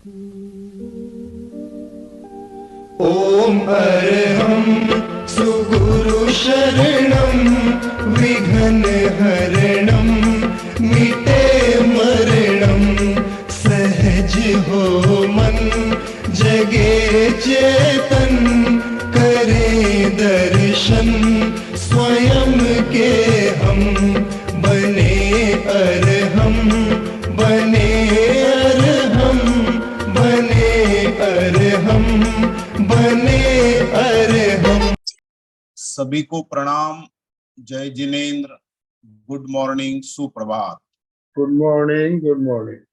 ओम अरहं सुगुरु शरणं विघ्न हरणं मिटे मरणं सहज हो मन जगे चेतन करे दर्शन स्वयं के हम बने अरहं बने अरहं बने अरहं बने अरहं। सभी को प्रणाम, जय जिनेन्द्र, गुड मॉर्निंग, सुप्रभात। Good morning, good morning.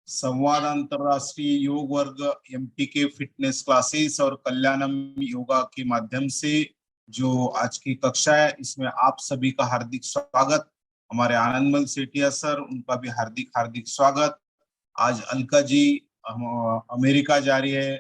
संवाद अंतरराष्ट्रीय योग वर्ग एमपीके फिटनेस क्लासेस और कल्याणम योगा के माध्यम से जो आज की कक्षा है, इसमें आप सभी का हार्दिक स्वागत। हमारे आनंदमल सेठिया सर, उनका भी हार्दिक हार्दिक स्वागत। आज अलका जी अमेरिका जा रही है,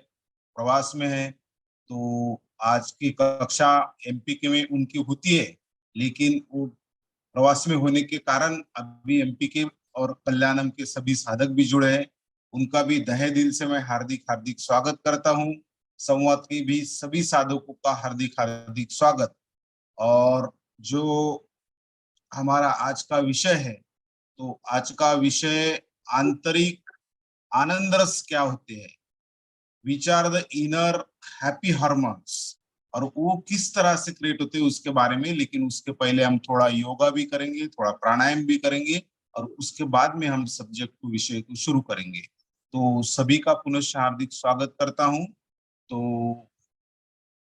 प्रवास में है, तो आज की कक्षा एमपीके में उनकी होती है, लेकिन वो प्रवास में होने के कारण अभी एमपीके और कल्याणम के सभी साधक भी जुड़े हैं। उनका भी तहे दिल से मैं हार्दिक हार्दिक स्वागत करता हूं। संवाद के भी सभी साधकों का हार्दिक हार्दिक स्वागत। और जो हमारा आज का विषय है, तो आज का विषय आंतरिक आनंद रस क्या होते हैं, which are the inner happy hormones, और वो किस तरह से क्रिएट होते हैं उसके बारे में। लेकिन उसके पहले हम थोड़ा योगा भी करेंगे, थोड़ा प्राणायाम भी करेंगे, और उसके बाद में हम सब्जेक्ट को विषय को शुरू करेंगे। तो सभी का पुनः हार्दिक स्वागत करता हूं। तो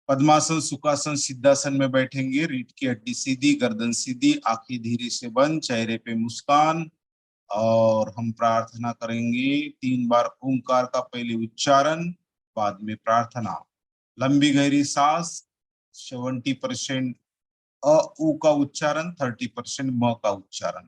पद्मासन, सुखासन, सिद्धासन में बैठेंगे। रीढ़ की हड्डी सीधी, गर्दन सीधी, आंखें धीरे से बंद, चेहरे पे मुस्कान, और हम प्रार्थना करेंगे 3 बार ओंकार का पहले उच्चारण, बाद में प्रार्थना। लंबी गहरी सांस, 70% अ उ का उच्चारण, 30% म का उच्चारण।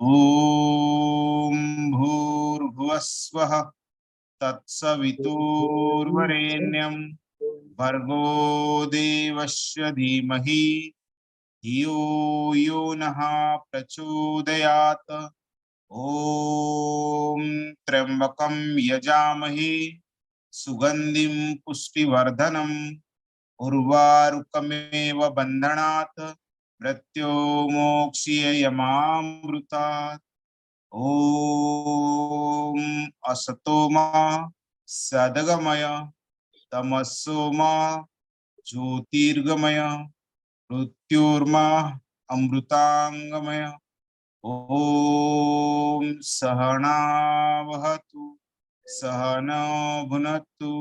ओम भूर्भुवस्वः तत्सवितुर्वरेण्यं भर्गो देवस्य धीमहि धियो यो नः प्रचोदयात्। ओम त्र्यंबकं यजामहे सुगंधिं पुष्टिवर्धनम् उर्वारुकमेव बन्धनात् मृत्योर्मोक्ष्यमामृतात्। ओम असतो मा सद्गमय तमसो मा ज्योतिर्गमय मृत्युर्मा अमृतांगमय। ओम सहनावहतु सहनो भुनक्तु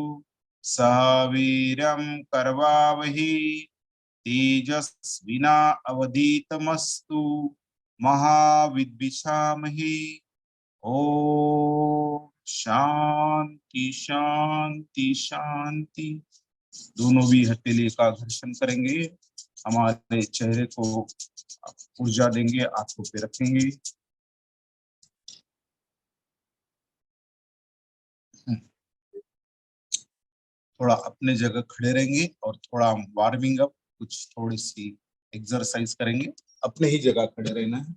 सह वीर्यं करवावहि तेजस्विना अवधीतमस्तु महाविद्विषामहि। ओम शांति शांति शांति। दोनों भी हथेली का घर्षण करेंगे, हमारे चेहरे को ऊर्जा देंगे, आंखों पे रखेंगे। थोड़ा अपने जगह खड़े रहेंगे और थोड़ा वार्मिंग अप, कुछ थोड़ी सी एक्सरसाइज करेंगे। अपने ही जगह खड़े रहना है।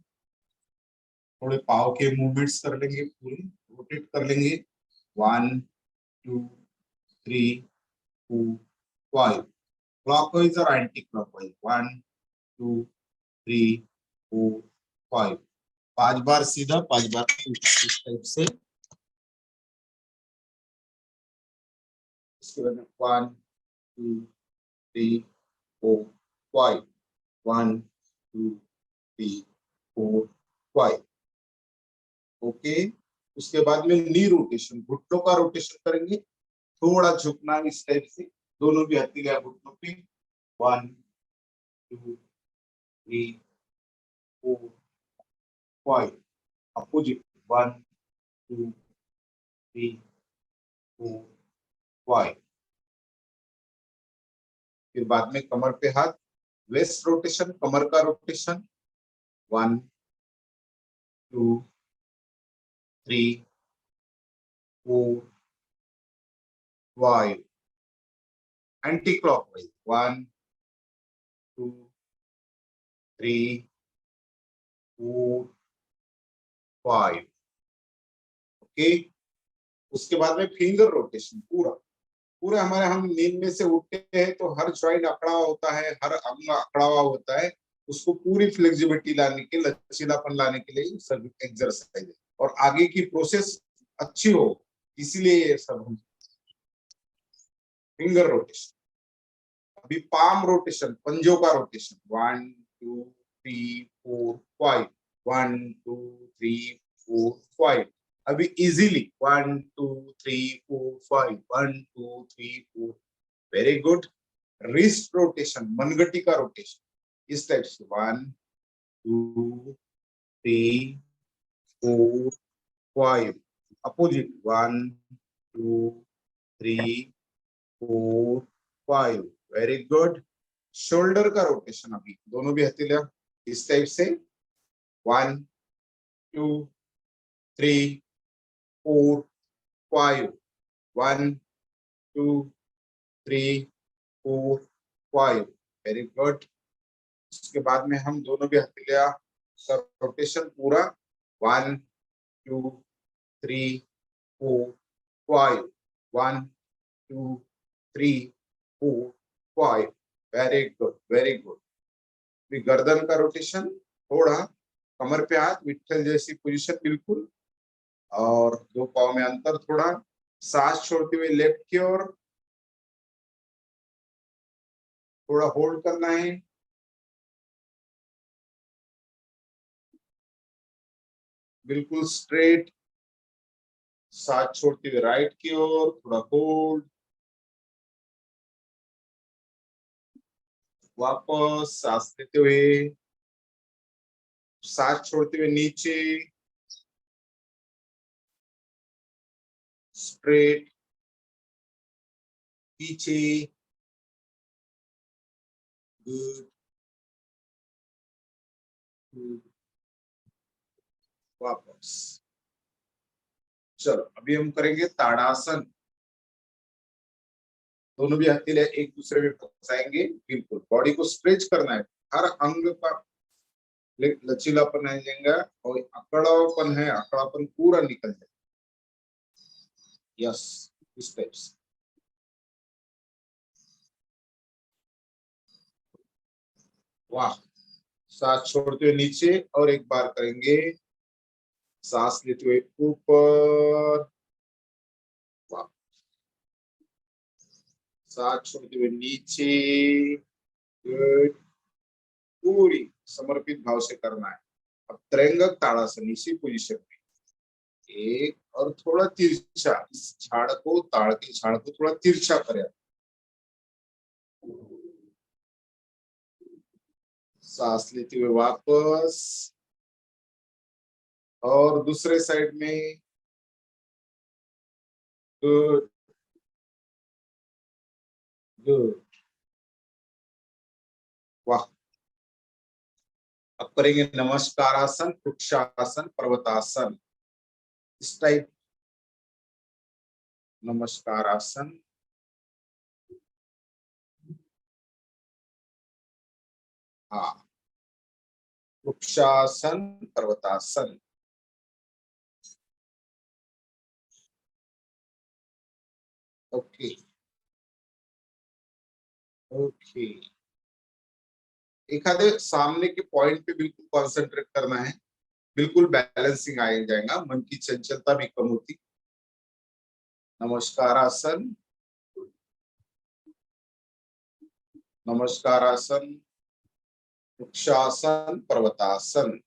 थोड़े पाँव के मूवमेंट्स कर लेंगे, पूरे रोटेट कर लेंगे। 1 2 3 4 5 क्लॉकवाइज और एंटी क्लॉकवाइज। 1 2 3 4 5। 5 बार सीधा, 5 बार इस टाइप से। इसके बाद 1 2 3 4 5। 1 2 3 4 5। ओके, उसके बाद में नी रोटेशन, घुटनों का रोटेशन करेंगे, थोड़ा झुकना इस टाइप से, दोनों भी हथेलियां घुटनों पे। 1 2 3 4 5। अपोजिट 1 2 3 4 5। फिर बाद में कमर पे हाथ, वेस्ट रोटेशन, कमर का रोटेशन। 1 2 3 4 5। Anti clockwise 1 2 3 4 5। ओके, उसके बाद में फिंगर रोटेशन, पूरा पूरा हमारे, हम नींद में से उठते हैं तो हर जॉइंट अकड़ा हुआ होता है, हर अंग अकड़ा हुआ होता है, उसको पूरी फ्लेक्सिबिलिटी लाने के, लचीलापन लाने के लिए सब एक्सरसाइज है, और आगे की प्रोसेस अच्छी हो, इसीलिए ये सब हम फिंगर रोटेशन। अभी पाम रोटेशन, पंजों का रोटेशन। 1 2 3 4 5। 1 2 3 4 5। अभी easily 1 2 3 4 5। 1 2 3 4। Very good. Wrist rotation, मनगटी का रोटेशन इस टाइप से। 1 2 3 4 5। अपोजिट 1 2 3 4 5। Very good. शोल्डर का रोटेशन, अभी दोनों भी हथेलियां इस टाइप से। 1 2 3 4 5। 1 2 3 4 5। Very good. उसके बाद में हम दोनों भी हथेलियां का रोटेशन पूरा। 1 2 3 4 5। 1 2 3 4 5। Very good, very good. गर्दन का रोटेशन, थोड़ा कमर पे हाथ, विट्ठल जैसी पोजीशन बिल्कुल, और दो पाँव में अंतर थोड़ा, सांस छोड़ते हुए लेफ्ट की ओर थोड़ा होल्ड करना है। बिल्कुल स्ट्रेट, सांस छोड़ते हुए राइट की ओर थोड़ा होल्ड, वापस सांस लेते हुए, सांस छोड़ते हुए नीचे, स्ट्रेट, पीछे। गुड, वापस। चलो अभी हम करेंगे ताड़ासन। दोनों भी हथेलियां एक दूसरे में फंसाएंगे, बिल्कुल बॉडी को स्ट्रेच करना है, हर अंग का लचीलापन आ जाएगा, और अकड़ापन है, अकड़ापन पूरा निकल जाए। यस, इस टाइप से। वाह, सांस छोड़ते हुए नीचे, और एक बार करेंगे, सांस लेते हुए ऊपर, सांस छोड़ते हुए नीचे। गुड, पूरी समर्पित भाव से करना है। अब त्रैंगक ताड़ासन, इसी पोजीशन में एक, और थोड़ा तिरछा, इस झाड़ को, ताड़ के झाड़ को थोड़ा तिरछा करें। सांस लेते हुए वापस, और दूसरे साइड में। गुड, गुड, वाह। अब करेंगे नमस्कारासन, वृक्षासन, पर्वतासन इस टाइप। नमस्कारासन, हाँ, वृक्षासन, पर्वतासन। Okay, okay. एखादे सामने के पॉइंट पे बिल्कुल कॉन्सेंट्रेट करना है, बिल्कुल बैलेंसिंग आ जाएगा, मन की चंचलता भी कम होती। नमस्कारासन, नमस्कारासन, वृक्षासन, पर्वतासन।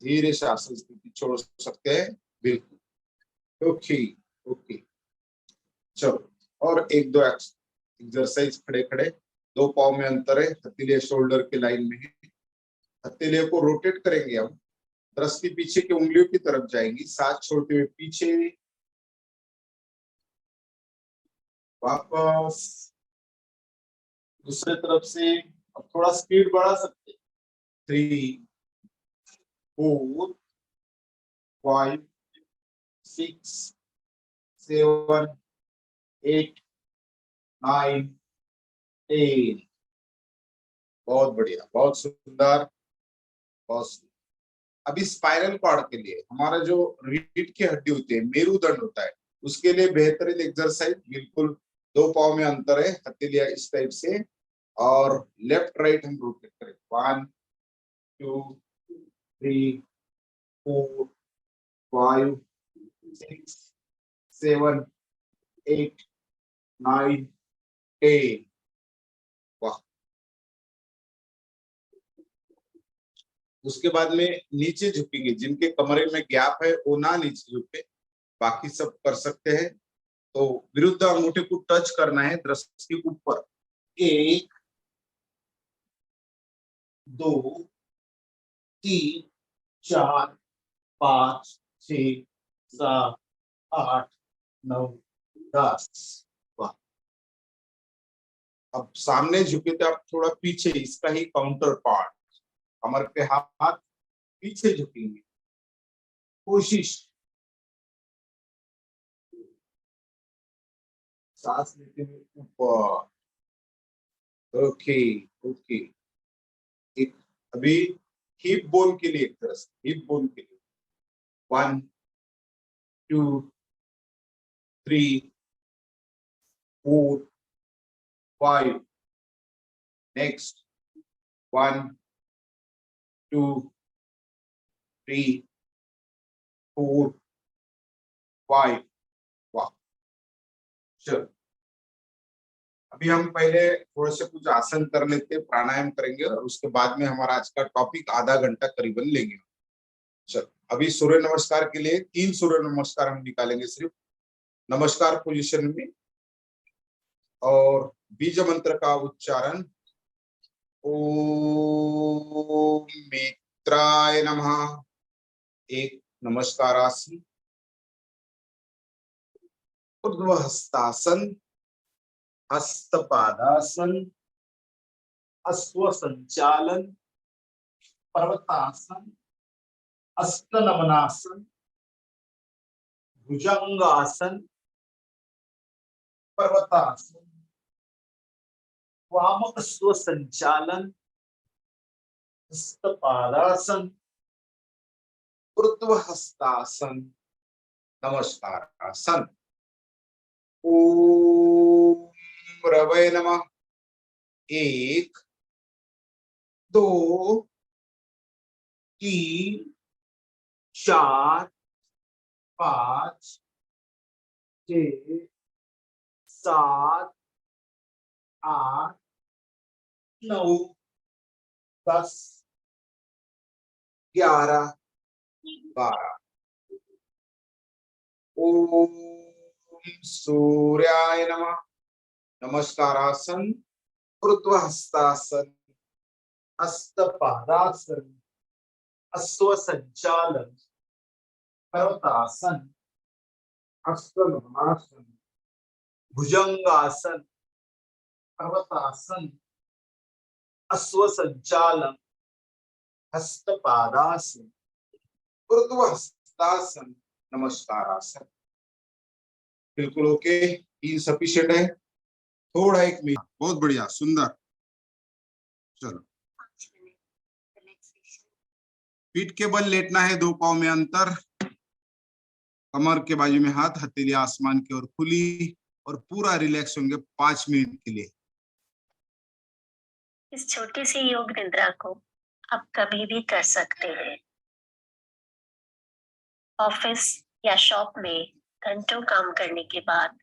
धीरे से आसन स्थिति छोड़ सकते हैं, बिल्कुल। ओके, ओके, चलो। और एक दो एक्सरसाइज खड़े खड़े, दो पाँव में अंतर है, हथेलियां शोल्डर के लाइन में है। हथेलियों को रोटेट करेंगे हम, दृष्टि पीछे की उंगलियों की तरफ जाएंगी, साथ छोड़ते हुए पीछे वापस, दूसरे तरफ से। अब थोड़ा स्पीड बढ़ा सकते। 3, 4, 5, 6, 7, 8, 9, 10। बहुत बढ़िया, बहुत सुंदर, बहुत सुंदर। अभी स्पाइरल कॉर्ड के लिए हमारा जो रीढ़ की हड्डी होती है, मेरुदंड होता है, उसके लिए बेहतरीन एक्सरसाइज। बिल्कुल दो पाँव में अंतर है, हथेलियां इस टाइप से, और लेफ्ट राइट हम रोटेट करें। 1, 2, 3, 4, 5, 6, 7, 8, 9, 10। वाह। उसके बाद में नीचे झुकेंगे, जिनके कमरे में गैप है वो ना नीचे झुके, बाकी सब कर सकते हैं। तो विरुद्ध अंगूठे को टच करना है दृष्टि ऊपर। 1, 2, 3, 4, 5, 6, 7, 8, 9, 10। वाह। अब सामने झुके तो आप थोड़ा पीछे, इसका ही काउंटर पार्ट, कमर पे हाथ, पीछे झुकेंगे। कोशिश, सांस लेते हुए ऊपर। Okay, okay. एक अभी हिप बोन के लिए, एक तरह से हिप बोन के लिए। 1, 2, 3, 4, 5। नेक्स्ट 1, 2, 3, 4, 5। वाह, चलो। अभी हम पहले थोड़े से कुछ आसन कर लेते, प्राणायाम करेंगे, और उसके बाद में हमारा आज का टॉपिक आधा घंटा करीबन लेंगे। चलो, अभी सूर्य नमस्कार के लिए 3 सूर्य नमस्कार हम निकालेंगे सिर्फ नमस्कार पोजीशन में, और बीज मंत्र का उच्चारण। ओम मित्राय नमः। एक नमस्कार आसन, ऊर्ध्व हस्तासन, हस्तपादासन, अश्व संचालन, पर्वतासन, अस्त नमनासन, भुजंगासन, पर्वतासन, वाम अश्व संचालन, हस्तपादासन, ऊर्ध्व हस्तासन, नमस्कार आसन। ओम रवै नमः। 1, 2, 3, 4, 5, 6, 7, 8, 9, 10, 11, 12। ओम सूर्याय नमः। नमस्कार आसन, ऊर्ध्व हस्तासन, हस्तपादासन, अश्व संचालन, पर्वतासन, हस्तनमनासन, भुजंगासन, पर्वतासन, अश्व संचालन, हस्तपादासन, ऊर्ध्व हस्तासन, नमस्कार आसन। बिल्कुल ओके, ये सफिशिएंट है। थोड़ा 1 मिनट, बहुत बढ़िया, सुंदर। चलो, पीठ के बल लेटना है, दो पाँव में अंतर, कमर के बाजू में हाथ, हथेली आसमान की ओर खुली, और पूरा रिलैक्स होंगे 5 मिनट के लिए। इस छोटी सी योग निद्रा को आप कभी भी कर सकते हैं। ऑफिस या शॉप में घंटों काम करने के बाद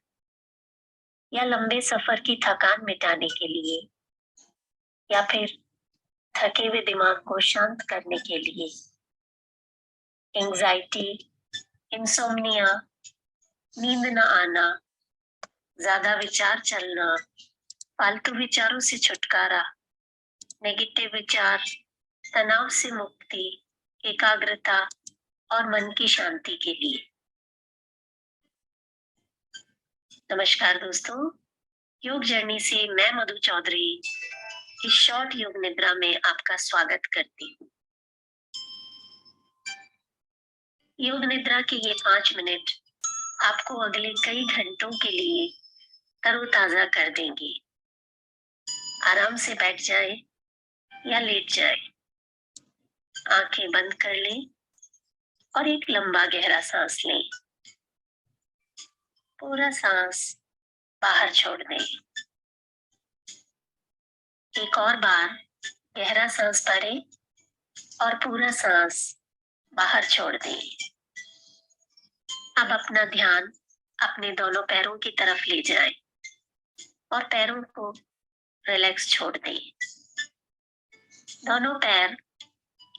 या लंबे सफर की थकान मिटाने के लिए या फिर थके हुए दिमाग को शांत करने के लिए एंजाइटी, इंसोम्निया, नींद न आना, ज्यादा विचार चलना, फालतू विचारों से छुटकारा, नेगेटिव विचार, तनाव से मुक्ति, एकाग्रता और मन की शांति के लिए। नमस्कार दोस्तों, योग जर्नी से मैं मधु चौधरी इस शॉर्ट योग निद्रा में आपका स्वागत करती हूँ। योग निद्रा के ये 5 मिनट आपको अगले कई घंटों के लिए तरोताजा कर देंगे। आराम से बैठ जाए या लेट जाए, आंखें बंद कर लें और एक लंबा गहरा सांस लें। पूरा सांस बाहर छोड़ दें। एक और बार गहरा सांस भरें और पूरा सांस बाहर छोड़ दें। अब अपना ध्यान अपने दोनों पैरों की तरफ ले जाएं और पैरों को रिलैक्स छोड़ दें। दोनों पैर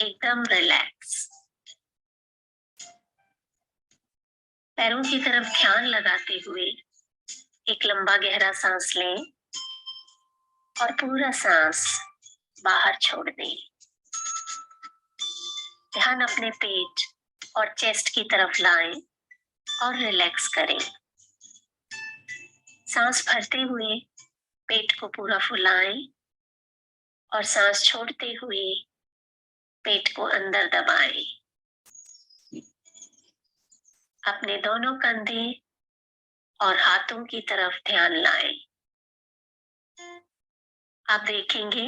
एकदम रिलैक्स। पैरों की तरफ ध्यान लगाते हुए एक लंबा गहरा सांस लें और पूरा सांस बाहर छोड़ दें। ध्यान अपने पेट और चेस्ट की तरफ लाएं और रिलैक्स करें। सांस भरते हुए पेट को पूरा फुलाएं और सांस छोड़ते हुए पेट को अंदर दबाएं। अपने दोनों कंधे और हाथों की तरफ ध्यान लाएं। आप देखेंगे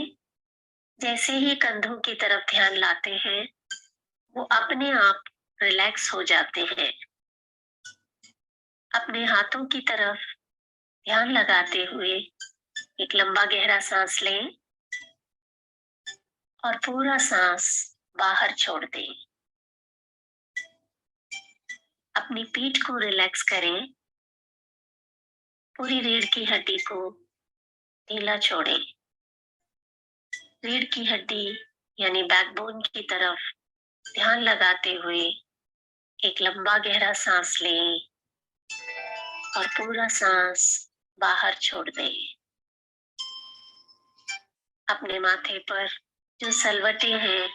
जैसे ही कंधों की तरफ ध्यान लाते हैं वो अपने आप रिलैक्स हो जाते हैं। अपने हाथों की तरफ ध्यान लगाते हुए एक लंबा गहरा सांस लें और पूरा सांस बाहर छोड़ दें। अपनी पीठ को रिलैक्स करें। पूरी रीढ़ की हड्डी को ढीला छोड़ें। रीढ़ की हड्डी यानी बैकबोन की तरफ ध्यान लगाते हुए एक लंबा गहरा सांस लें और पूरा सांस बाहर छोड़ दें। अपने माथे पर जो सलवटें हैं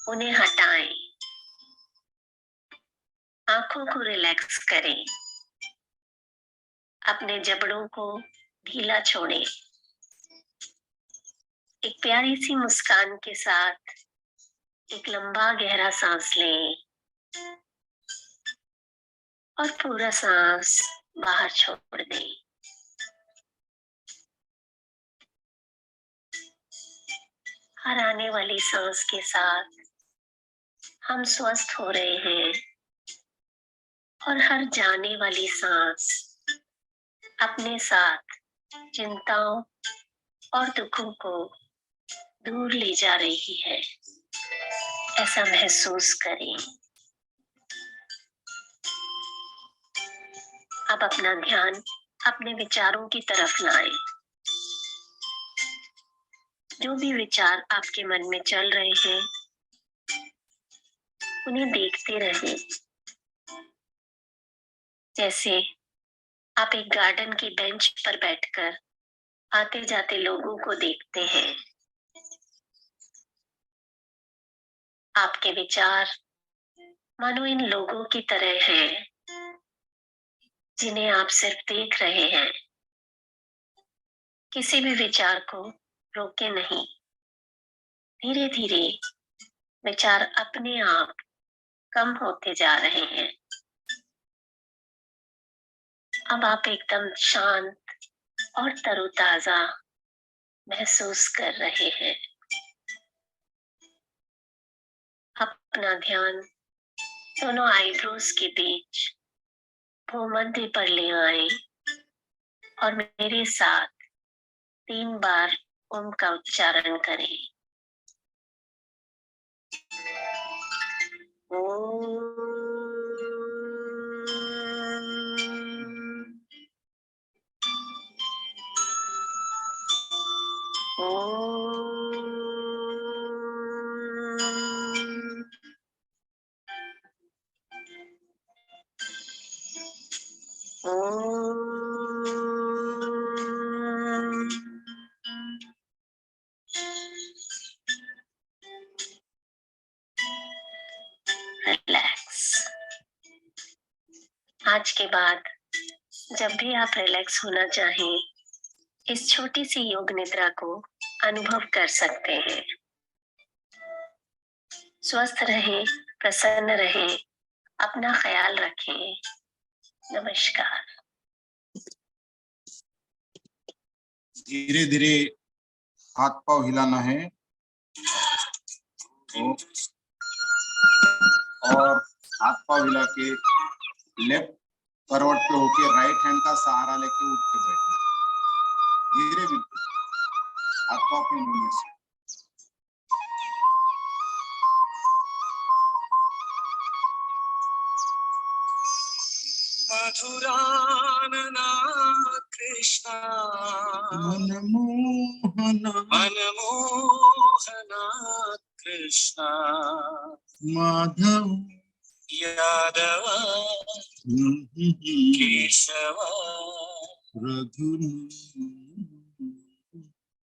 उन्हें हटाएं। आंखों को रिलैक्स करें। अपने जबड़ों को ढीला छोड़ें। एक प्यारी सी मुस्कान के साथ एक लंबा गहरा सांस लें और पूरा सांस बाहर छोड़ दें। हर आने वाली सांस के साथ हम स्वस्थ हो रहे हैं और हर जाने वाली सांस अपने साथ चिंताओं और दुखों को दूर ले जा रही है। ऐसा महसूस करें। अब अपना ध्यान अपने विचारों की तरफ लाएं। जो भी विचार आपके मन में चल रहे हैं उन्हें देखते रहें। जैसे आप एक गार्डन की बेंच पर बैठकर आते जाते लोगों को देखते हैं। आपके विचार मानो इन लोगों की तरह हैं जिन्हें आप सिर्फ देख रहे हैं। किसी भी विचार को रोके नहीं। धीरे धीरे विचार अपने आप कम होते जा रहे हैं। अब आप एकदम शांत और तरोताजा महसूस कर रहे हैं। अपना ध्यान दोनों आईब्रोज के बीच भूमध्य पर ले आए और मेरे साथ 3 बार ओम का उच्चारण करें। ओम। रिलैक्स। आज के बाद जब भी आप रिलैक्स होना चाहें, इस छोटी सी योग निद्रा को अनुभव कर सकते हैं। स्वस्थ रहें, प्रसन्न रहें, अपना ख्याल रखें। नमस्कार। धीरे धीरे हाथ पांव हिलाना है और हाथ पांव हिला के लेफ्ट करवट पे होके राइट हैंड का सहारा लेके उठ के बैठना। धीरे बिल्कुल हाथ पांव के मूवमेंट से। मधुरानना कृष्णा मनमोहना मनमोहना कृष्णा माधव यादव केशव रघु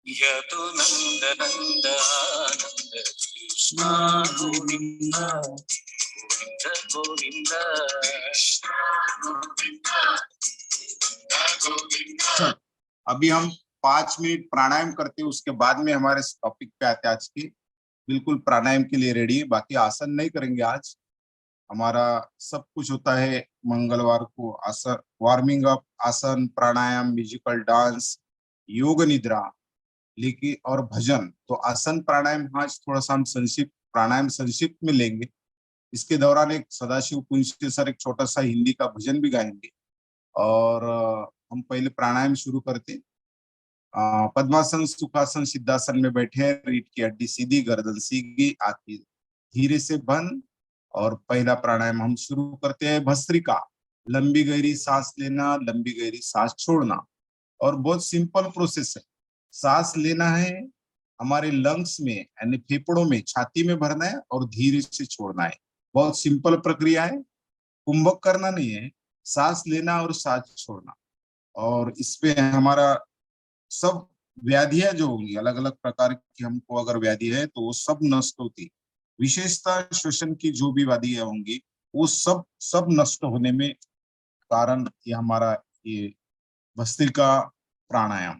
यदुनन्दनन्दनानन्द कृष्णा गोविन्द गोविन्द गोविन्द। अभी हम 5 मिनट प्राणायाम करते हैं, उसके बाद में हमारे टॉपिक पे आते हैं। आज की बिल्कुल प्राणायाम के लिए रेडी है, बाकी आसन नहीं करेंगे आज। हमारा सब कुछ होता है मंगलवार को, आसन, वार्मिंग अप, आसन, प्राणायाम, म्यूजिकल डांस, योग निद्रा, लेकिन और भजन। तो आसन प्राणायाम आज थोड़ा सा हम संक्षिप्त प्राणायाम संक्षिप्त में लेंगे। इसके दौरान एक सदाशिव कुंज सर एक छोटा सा हिंदी का भजन भी गाएंगे। और हम पहले प्राणायाम शुरू करते। पद्मासन, सुखासन, सिद्धासन में बैठे, रीढ़ की हड्डी सीधी, गर्दन सीधी, आंखें धीरे से बंद। और पहला प्राणायाम हम शुरू करते हैं भस्त्रिका। लंबी गहरी सांस लेना, लंबी गहरी सांस छोड़ना। और बहुत सिंपल प्रोसेस है। सांस लेना है हमारे लंग्स में यानी फेफड़ों में, छाती में भरना है और धीरे से छोड़ना है। बहुत सिंपल प्रक्रिया है, कुंभक करना नहीं है, सांस लेना और सांस छोड़ना। और इसपे हमारा सब व्याधियां जो होंगी, अलग अलग प्रकार की हमको अगर व्याधि है तो वो सब नष्ट होती। विशेषता श्वसन की जो भी व्याधियां होंगी वो सब नष्ट होने में कारण ये हमारा ये भस्त्रिका प्राणायाम,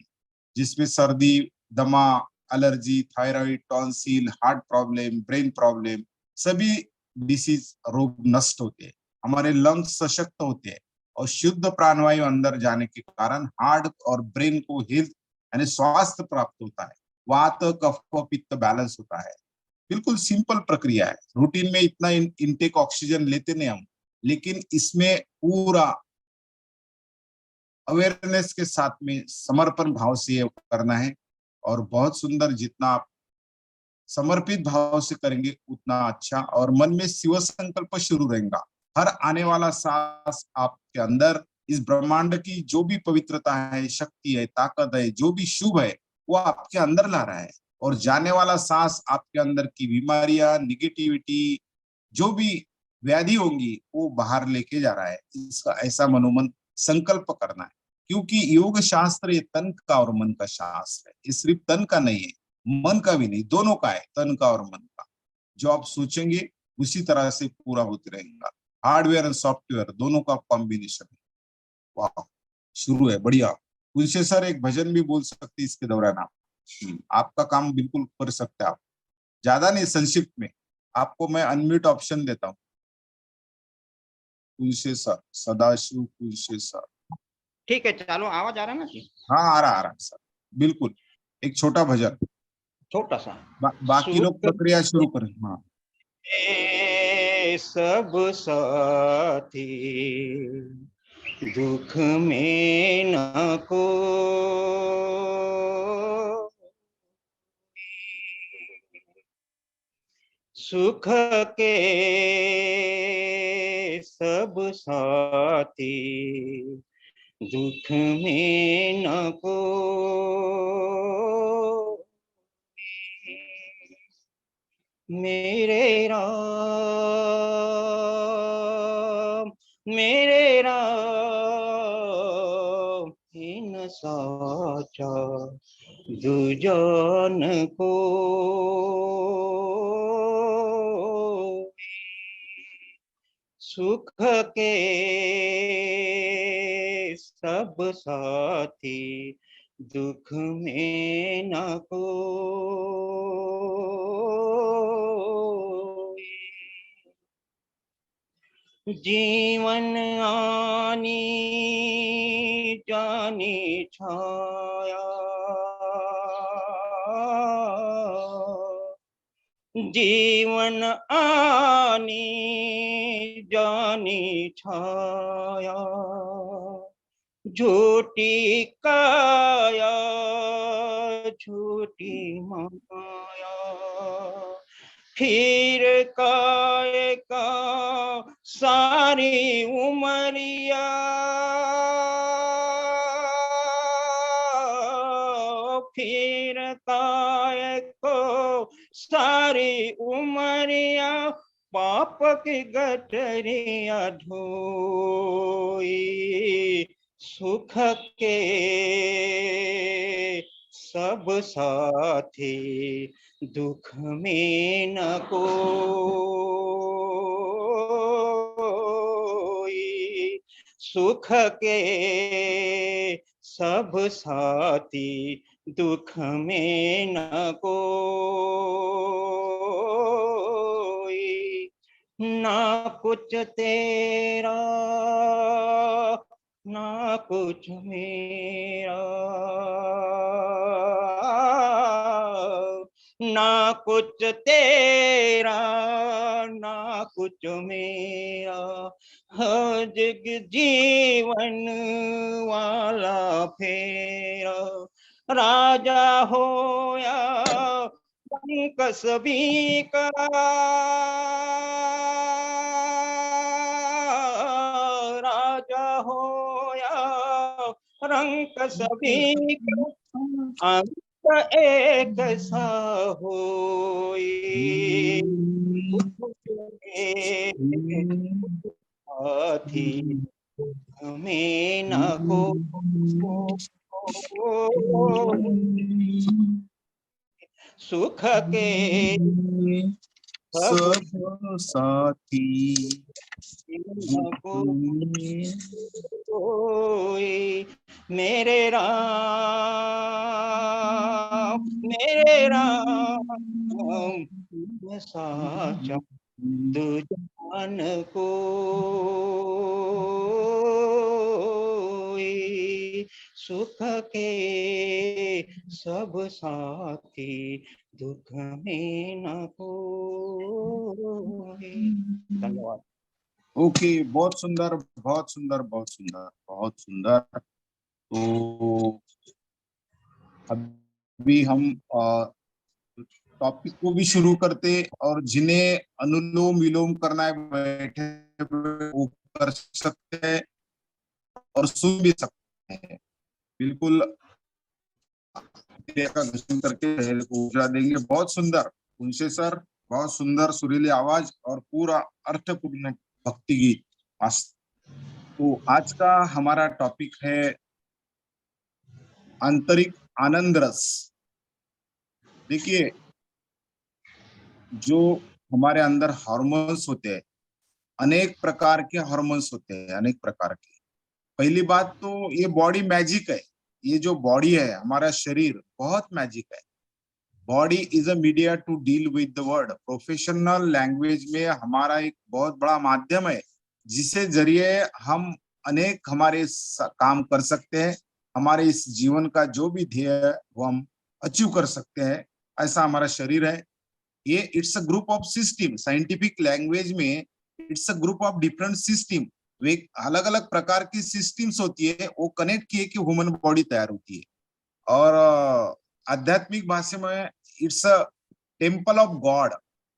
जिसमें सर्दी, दमा, allergy, thyroid, tonsil, heart problem, brain problem, सभी डिसीज रोग नष्ट होते हैं। हमारे लंग्स सशक्त होते हैं और शुद्ध प्राणवायु अंदर जाने के कारण हार्ट और ब्रेन को हेल्थ यानी स्वास्थ्य प्राप्त होता है। वात, कफ, पित्त बैलेंस होता है। बिल्कुल सिंपल प्रक्रिया है। रूटीन में इतना इनटेक ऑक्सीजन लेते नहीं हम, लेकिन इसमें पूरा अवेयरनेस के साथ में समर्पण भाव से ये करना है। और बहुत सुंदर, जितना आप समर्पित भाव से करेंगे उतना अच्छा। और मन में शिव संकल्प शुरू रहेगा। हर आने वाला सांस आपके अंदर इस ब्रह्मांड की जो भी पवित्रता है, शक्ति है, ताकत है, जो भी शुभ है वो आपके अंदर ला रहा है। और जाने वाला सांस आपके अंदर की बीमारियां, निगेटिविटी, जो भी व्याधि होंगी वो बाहर लेके जा रहा है। इसका ऐसा मनोमन संकल्प करना है, क्योंकि योग शास्त्र ये तन का और मन का शास्त्र है। ये सिर्फ तन का नहीं है, मन का भी नहीं, दोनों का है, तन का और मन का। जो आप सोचेंगे उसी तरह से पूरा होते रहेगा। हार्डवेयर और सॉफ्टवेयर दोनों का कॉम्बिनेशन है। वाह, शुरू है बढ़िया। कुछ सर एक भजन भी बोल सकते इसके दौरान आप। आपका काम बिल्कुल कर सकते हैं आप, ज्यादा नहीं, संक्षिप्त में। आपको मैं अनम्यूट ऑप्शन देता हूँ। कुलशे सर, सदाशिव कुलशे सर। ठीक है, चालू आवाज आ रहा है ना जी? हाँ आ रहा सर, बिल्कुल। एक छोटा भजन, छोटा सा। बाकी लोग प्रक्रिया शुरू करें। हाँ। सब साथी दुख में न को, सुख के सब साथी दुख में न को। मेरे राम, मेरे राम, साचा दुजान को सुख के सब साथी दुख में न कोई जीवन आनी जानी छाया जीवन आनी जानी छाया झूठी काया झूठी माया फिर काय का सारी उमरिया फिर काय को सारी उमरिया पाप की गठरिया ढोई सुख के सब साथी दुख में न कोई सुख के सब साथी दुख में न कोई ना कुछ तेरा ना कुछ मेरा ना कुछ तेरा ना कुछ मेरा हर जग जीवन वाला फेरा राजा होया पंक सभी का राजा होया रंग सभी का अंक एक सा होई साथी हमें न को सुख के सब साथी कोई मेरे राम साचा दुजान कोई सुख के सब साथी दुख में न कोई। धन्यवाद। ओके, बहुत सुंदर बहुत सुंदर बहुत सुंदर बहुत सुंदर। तो अभी हम टॉपिक को भी शुरू करते और जिन्हें अनुलोम विलोम करना है बैठे वो कर सकते हैं और सुन भी सकते हैं। बिल्कुल घर्षण करके शहर को ऊर्जा देंगे। बहुत सुंदर उनसे सर, बहुत सुंदर सुरीली आवाज और पूरा अर्थपूर्ण भक्ति गीत। तो आज का हमारा टॉपिक है आंतरिक आनंद रस। देखिए, जो हमारे अंदर हार्मोन्स होते हैं, अनेक प्रकार के हार्मोन्स होते हैं, अनेक प्रकार के। पहली बात तो ये बॉडी मैजिक है। ये जो बॉडी है, हमारा शरीर बहुत मैजिक है। Body is a media to deal with the world. Professional language में हमारा एक बहुत बड़ा माध्यम है जिससे जरिए हम अनेक हमारे काम कर सकते हैं। हमारे इस जीवन का जो भी ध्येय है वो हम अचीव कर सकते हैं। ऐसा हमारा शरीर है। ये it's a group of system. Scientific language में it's a group of different system. वे अलग अलग प्रकार की सिस्टम्स होती है, वो कनेक्ट किए कि ह्यूमन बॉडी तैयार होती है। और आध्यात्मिक भाषा में it's a temple of God.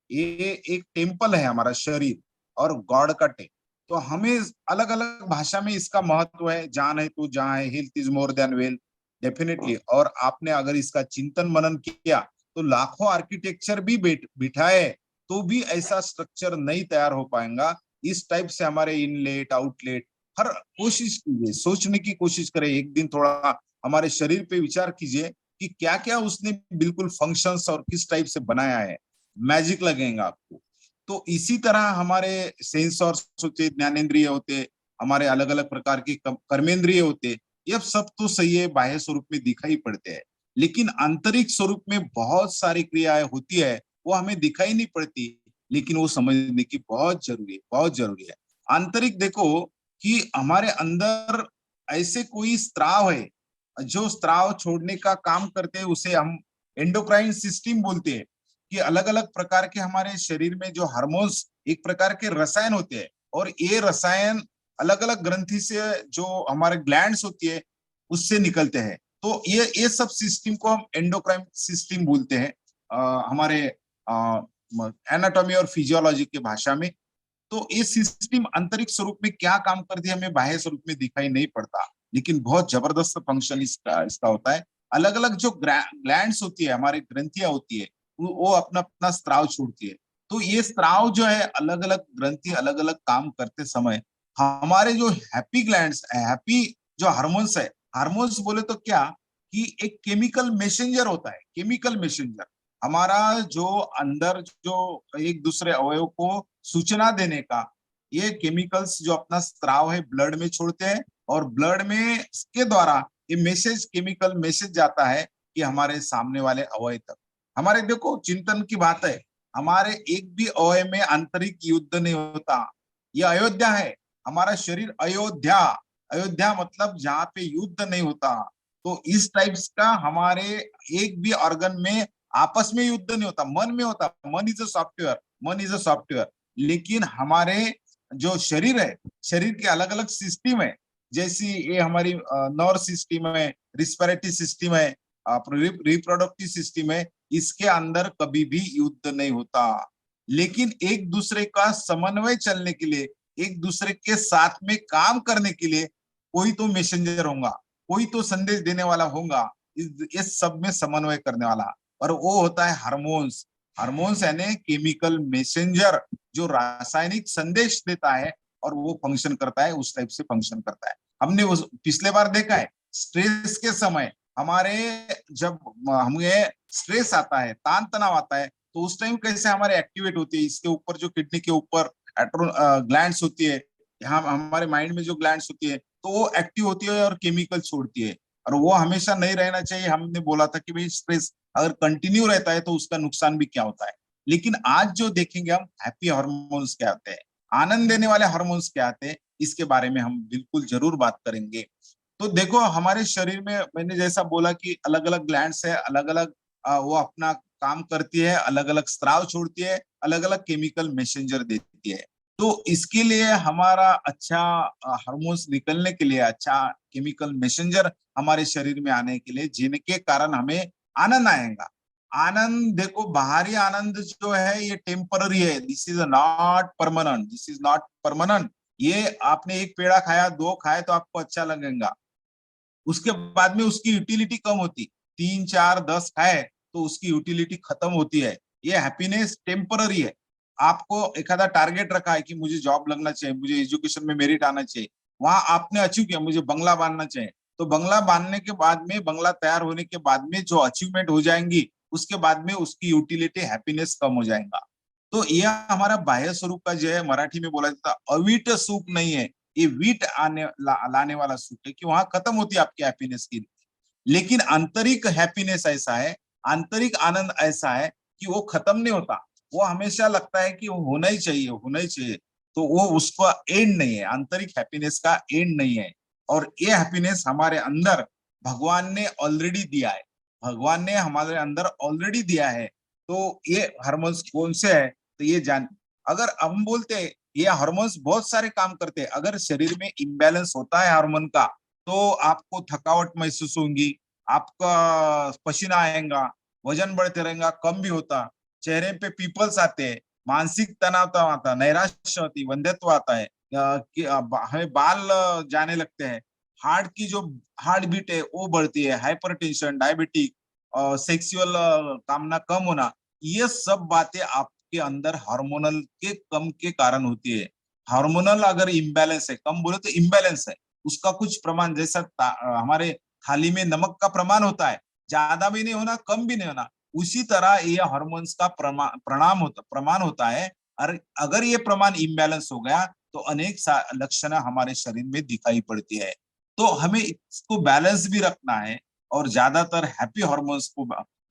ये एक टेम्पल है हमारा शरीर और गॉड का टेम्पल। तो हमें अलग अलग भाषा में इसका महत्व है। जान है तो जहाँ है, health is more than wealth, definitely. और आपने अगर इसका चिंतन मनन किया तो लाखों आर्किटेक्चर भी बिठाए तो भी ऐसा स्ट्रक्चर नहीं तैयार हो पाएगा। इस टाइप से हमारे इनलेट आउटलेट हर कोशिश कीजिए, सोचने की कोशिश करें, एक दिन थोड़ा हमारे शरीर पे विचार कीजिए कि क्या क्या उसने बिल्कुल फंक्शंस और किस टाइप से बनाया है, मैजिक लगेगा आपको। तो इसी तरह हमारे सेंस और होते, ज्ञानेंद्रिय होते, हमारे अलग अलग प्रकार के कर्मेंद्रिय होते, ये सब तो सही है, बाह्य स्वरूप में दिखाई पड़ते हैं, लेकिन आंतरिक स्वरूप में बहुत सारी क्रियाएं होती है, वो हमें दिखाई नहीं पड़ती, लेकिन वो समझने की बहुत जरूरी है, बहुत जरूरी है। आंतरिक देखो कि हमारे अंदर ऐसे कोई स्त्राव है जो स्त्राव छोड़ने का काम करते हैं, उसे हम एंडोक्राइन सिस्टम बोलते हैं। कि अलग अलग प्रकार के हमारे शरीर में जो हार्मोन्स, एक प्रकार के रसायन होते हैं, और ये रसायन अलग अलग ग्रंथि से जो हमारे ग्लैंड्स होती है उससे निकलते हैं। तो ये सब सिस्टम को हम एंडोक्राइन सिस्टम बोलते हैं हमारे एनाटॉमी और फिजियोलॉजी की भाषा में। तो ये सिस्टम आंतरिक स्वरूप में क्या काम करती है हमें बाह्य स्वरूप में दिखाई नहीं पड़ता, लेकिन बहुत जबरदस्त फंक्शन इसका होता है। अलग अलग जो ग्लैंड्स होती है, हमारी ग्रंथियां होती है, वो अपना अपना स्त्राव छोड़ती है। तो ये स्त्राव जो है, अलग अलग ग्रंथि अलग अलग काम करते समय हमारे जो हैप्पी ग्लैंड्स, हैप्पी जो हार्मोन्स है, हार्मोन्स बोले तो क्या कि एक केमिकल मैसेंजर होता है, केमिकल मैसेंजर हमारा जो अंदर जो एक दूसरे अवयव को सूचना देने का, ये केमिकल्स जो अपना स्त्राव है ब्लड में छोड़ते हैं, और ब्लड में इसके द्वारा ये मैसेज, केमिकल मैसेज जाता है कि हमारे सामने वाले अवयव तक। हमारे देखो चिंतन की बात है, हमारे एक भी अवयव में आंतरिक युद्ध नहीं होता। ये अयोध्या है, हमारा शरीर अयोध्या, अयोध्या मतलब जहाँ पे युद्ध नहीं होता। तो इस टाइप्स का हमारे एक भी ऑर्गन में आपस में युद्ध नहीं होता, मन में होता। मन इज अ सॉफ्टवेयर, मन इज अ सॉफ्टवेयर। लेकिन हमारे जो शरीर है, शरीर के अलग अलग सिस्टम है, जैसी ये हमारी नर्व सिस्टम है, रिस्पिरेटरी सिस्टम है, रिप्रोडक्टिव सिस्टम है, इसके अंदर कभी भी युद्ध नहीं होता। लेकिन एक दूसरे का समन्वय चलने के लिए, एक दूसरे के साथ में काम करने के लिए कोई तो मैसेंजर होगा, कोई तो संदेश देने वाला होगा, इस सब में समन्वय करने वाला, और वो होता है हार्मोन्स। हार्मोन्स यानी केमिकल मैसेंजर, जो रासायनिक संदेश देता है और वो फंक्शन करता है, उस टाइप से फंक्शन करता है। हमने उस पिछले बार देखा है, स्ट्रेस के समय हमारे, जब हमें स्ट्रेस आता है, तान तनाव आता है, तो उस टाइम कैसे हमारे एक्टिवेट होती है, इसके ऊपर जो किडनी के ऊपर ग्लैंड्स होती है, यहाँ हमारे माइंड में जो ग्लैंड्स होती है, तो वो एक्टिव होती है और केमिकल छोड़ती है। और वो हमेशा नहीं रहना चाहिए। हमने बोला था कि भाई स्ट्रेस अगर कंटिन्यू रहता है तो उसका नुकसान भी क्या होता है। लेकिन आज जो देखेंगे हम, हैप्पी हार्मोन्स क्या आते हैं, आनंद देने वाले हार्मोन्स क्या आते हैं, इसके बारे में हम बिल्कुल जरूर बात करेंगे। तो देखो हमारे शरीर में मैंने जैसा बोला कि अलग अलग ग्लैंड्स है, अलग अलग वो अपना काम करती है, अलग अलग स्त्राव छोड़ती है, अलग अलग केमिकल मैसेंजर देती है। तो इसके लिए हमारा अच्छा हार्मोन्स निकलने के लिए, अच्छा केमिकल मैसेंजर हमारे शरीर में आने के लिए, जिनके कारण हमें आनंद आएगा। आनंद देखो, बाहरी आनंद जो है ये टेम्पररी है, this is not permanent, this is not permanent. ये आपने एक पेड़ा खाया, दो खाए तो आपको अच्छा लगेगा, उसके बाद में उसकी यूटिलिटी कम होती, 3 4 10 खाए तो उसकी यूटिलिटी खत्म होती है। ये हैप्पीनेस टेम्पररी है। आपको एखादा टारगेट रखा है कि मुझे जॉब लगना चाहिए, मुझे एजुकेशन में मेरिट आना चाहिए, वहां आपने अचीव किया, मुझे बंगला बांधना चाहिए, तो बंगला बांधने के बाद में, बंगला तैयार होने के बाद में जो अचीवमेंट हो जाएंगी, उसके बाद में उसकी यूटिलिटी, हैप्पीनेस कम हो जाएगा। तो यह हमारा बाह्य स्वरूप का जो है, मराठी में बोला जाता है अवीट सुख नहीं है, ये वीट लाने वाला सुख है, कि वहां खत्म होती है आपकी हैप्पीनेस की। लेकिन आंतरिक हैप्पीनेस ऐसा है, आंतरिक आनंद ऐसा है कि वो खत्म नहीं होता, वो हमेशा लगता है कि वो होना ही चाहिए, होना ही चाहिए। तो वो उसका एंड नहीं है, आंतरिक हैप्पीनेस का एंड नहीं है। और ये हैप्पीनेस हमारे अंदर भगवान ने ऑलरेडी दिया है, भगवान ने हमारे अंदर ऑलरेडी दिया है। तो ये हार्मोन्स कौन से है, तो ये जान, अगर हम बोलते हैं ये हार्मोन्स बहुत सारे काम करते हैं, अगर शरीर में इम्बैलेंस होता है हार्मोन का, तो आपको थकावट महसूस होगी, आपका पसीना आएगा, वजन बढ़ते रहेगा, कम भी होता, चेहरे पे पिंपल्स आते हैं, मानसिक तनाव आता, नैराश्य होती, वंध्यत्व आता है, हमें बाल जाने लगते हैं, हार्ट की जो हार्ट बीट है वो बढ़ती है, हाइपरटेंशन, डायबिटिक, सेक्सुअल कामना कम होना, ये सब बातें आपके अंदर हार्मोनल के कम के कारण होती है। हार्मोनल अगर इम्बैलेंस है, कम बोले तो इम्बैलेंस है, उसका कुछ प्रमाण, जैसा हमारे थाली में नमक का प्रमाण होता है, ज्यादा भी नहीं होना कम भी नहीं होना, उसी तरह ये हार्मोन्स का प्रमाण होता है। और अगर ये प्रमाण इम्बैलेंस हो गया तो अनेक लक्षण हमारे शरीर में दिखाई पड़ती है। तो हमें इसको बैलेंस भी रखना है और ज्यादातर हैप्पी हार्मोन्स को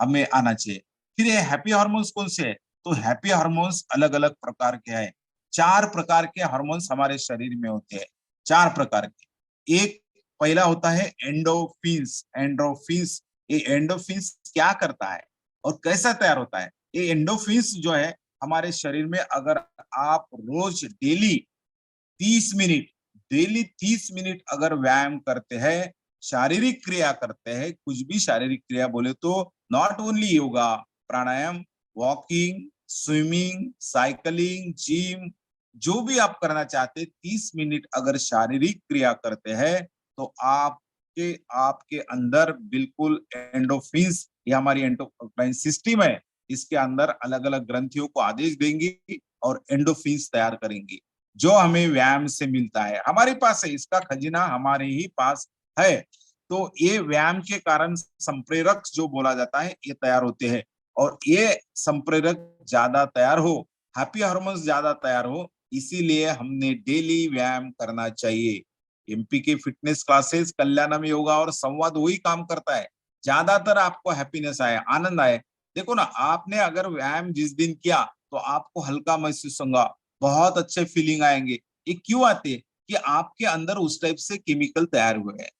हमें आना चाहिए। फिर ये हैप्पी हार्मोन्स कौन से है? तो हैप्पी हार्मोन्स अलग अलग प्रकार के हैं। 4 प्रकार के हार्मोन्स हमारे शरीर में होते हैं, 4 प्रकार के। एक पहला होता है एंडोफिन्स। एंडोफिन्स, ये एंडोफिन्स क्या करता है और कैसा तैयार होता है? ये एंडोफिन्स जो है हमारे शरीर में, अगर आप रोज डेली 30 मिनट अगर व्यायाम करते हैं, शारीरिक क्रिया करते हैं, कुछ भी शारीरिक क्रिया बोले तो not only yoga, pranayama, walking, swimming, cycling, gym, जो भी आप करना चाहते हैं, 30 मिनट अगर शारीरिक क्रिया करते हैं तो आपके अंदर बिल्कुल एंडोफिन्स, ये हमारी एंडोक्राइन सिस्टम है, इसके अंदर अलग अलग ग्रंथियों को आदेश देंगी और एंडोफिन्स तैयार करेंगी, जो हमें व्यायाम से मिलता है। हमारे पास है, इसका खजाना हमारे ही पास है। तो ये व्यायाम के कारण संप्रेरक जो बोला जाता है ये तैयार होते हैं, और ये संप्रेरक ज्यादा तैयार हो, हैप्पी हार्मोन्स ज्यादा तैयार हो, इसीलिए हमने डेली व्यायाम करना चाहिए। एमपीके फिटनेस क्लासेस, कल्याणम योगा और संवाद वही काम करता है, ज्यादातर आपको हैप्पीनेस आए, आनंद आए। देखो ना, आपने अगर व्यायाम जिस दिन किया तो आपको हल्का महसूस होगा, बहुत अच्छे फीलिंग आएंगे। ये क्यों आते? कि आपके अंदर उस टाइप से केमिकल तैयार हुए हैं,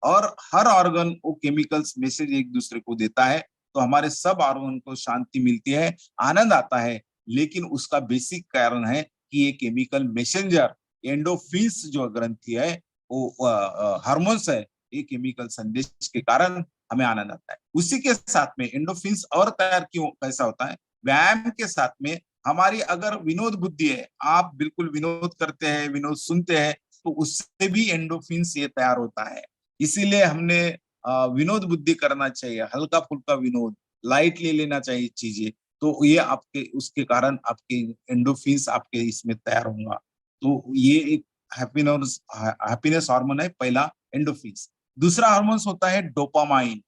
और हर ऑर्गन वो केमिकल्स मैसेज एक दूसरे को देता है, तो हमारे सब ऑर्गन को शांति मिलती है, आनंद आता है। लेकिन उसका बेसिक कारण है कि ये केमिकल मैसेंजर एंडोफिन्स जो ग्रंथि है, वो हार्मोन्स है, ये केमिकल संदेश के कारण हमें आनंद आता है। उसी के साथ में एंडोफिन्स और तैयार क्यों कैसा होता है? व्यायाम के साथ में हमारी अगर विनोद बुद्धि है, आप बिल्कुल विनोद करते हैं, विनोद सुनते हैं, तो उससे भी एंडोफिन्स ये तैयार होता है। इसीलिए हमने विनोद बुद्धि करना चाहिए, हल्का फुल्का विनोद, लाइटली लेना चाहिए चीजें, तो ये आपके उसके कारण आपके एंडोफिन्स आपके इसमें तैयार होगा। तो ये एक हैप्पीनेस हार्मोन है पहला, एंडोफिन्स। दूसरा हार्मोन्स होता है डोपामाइन।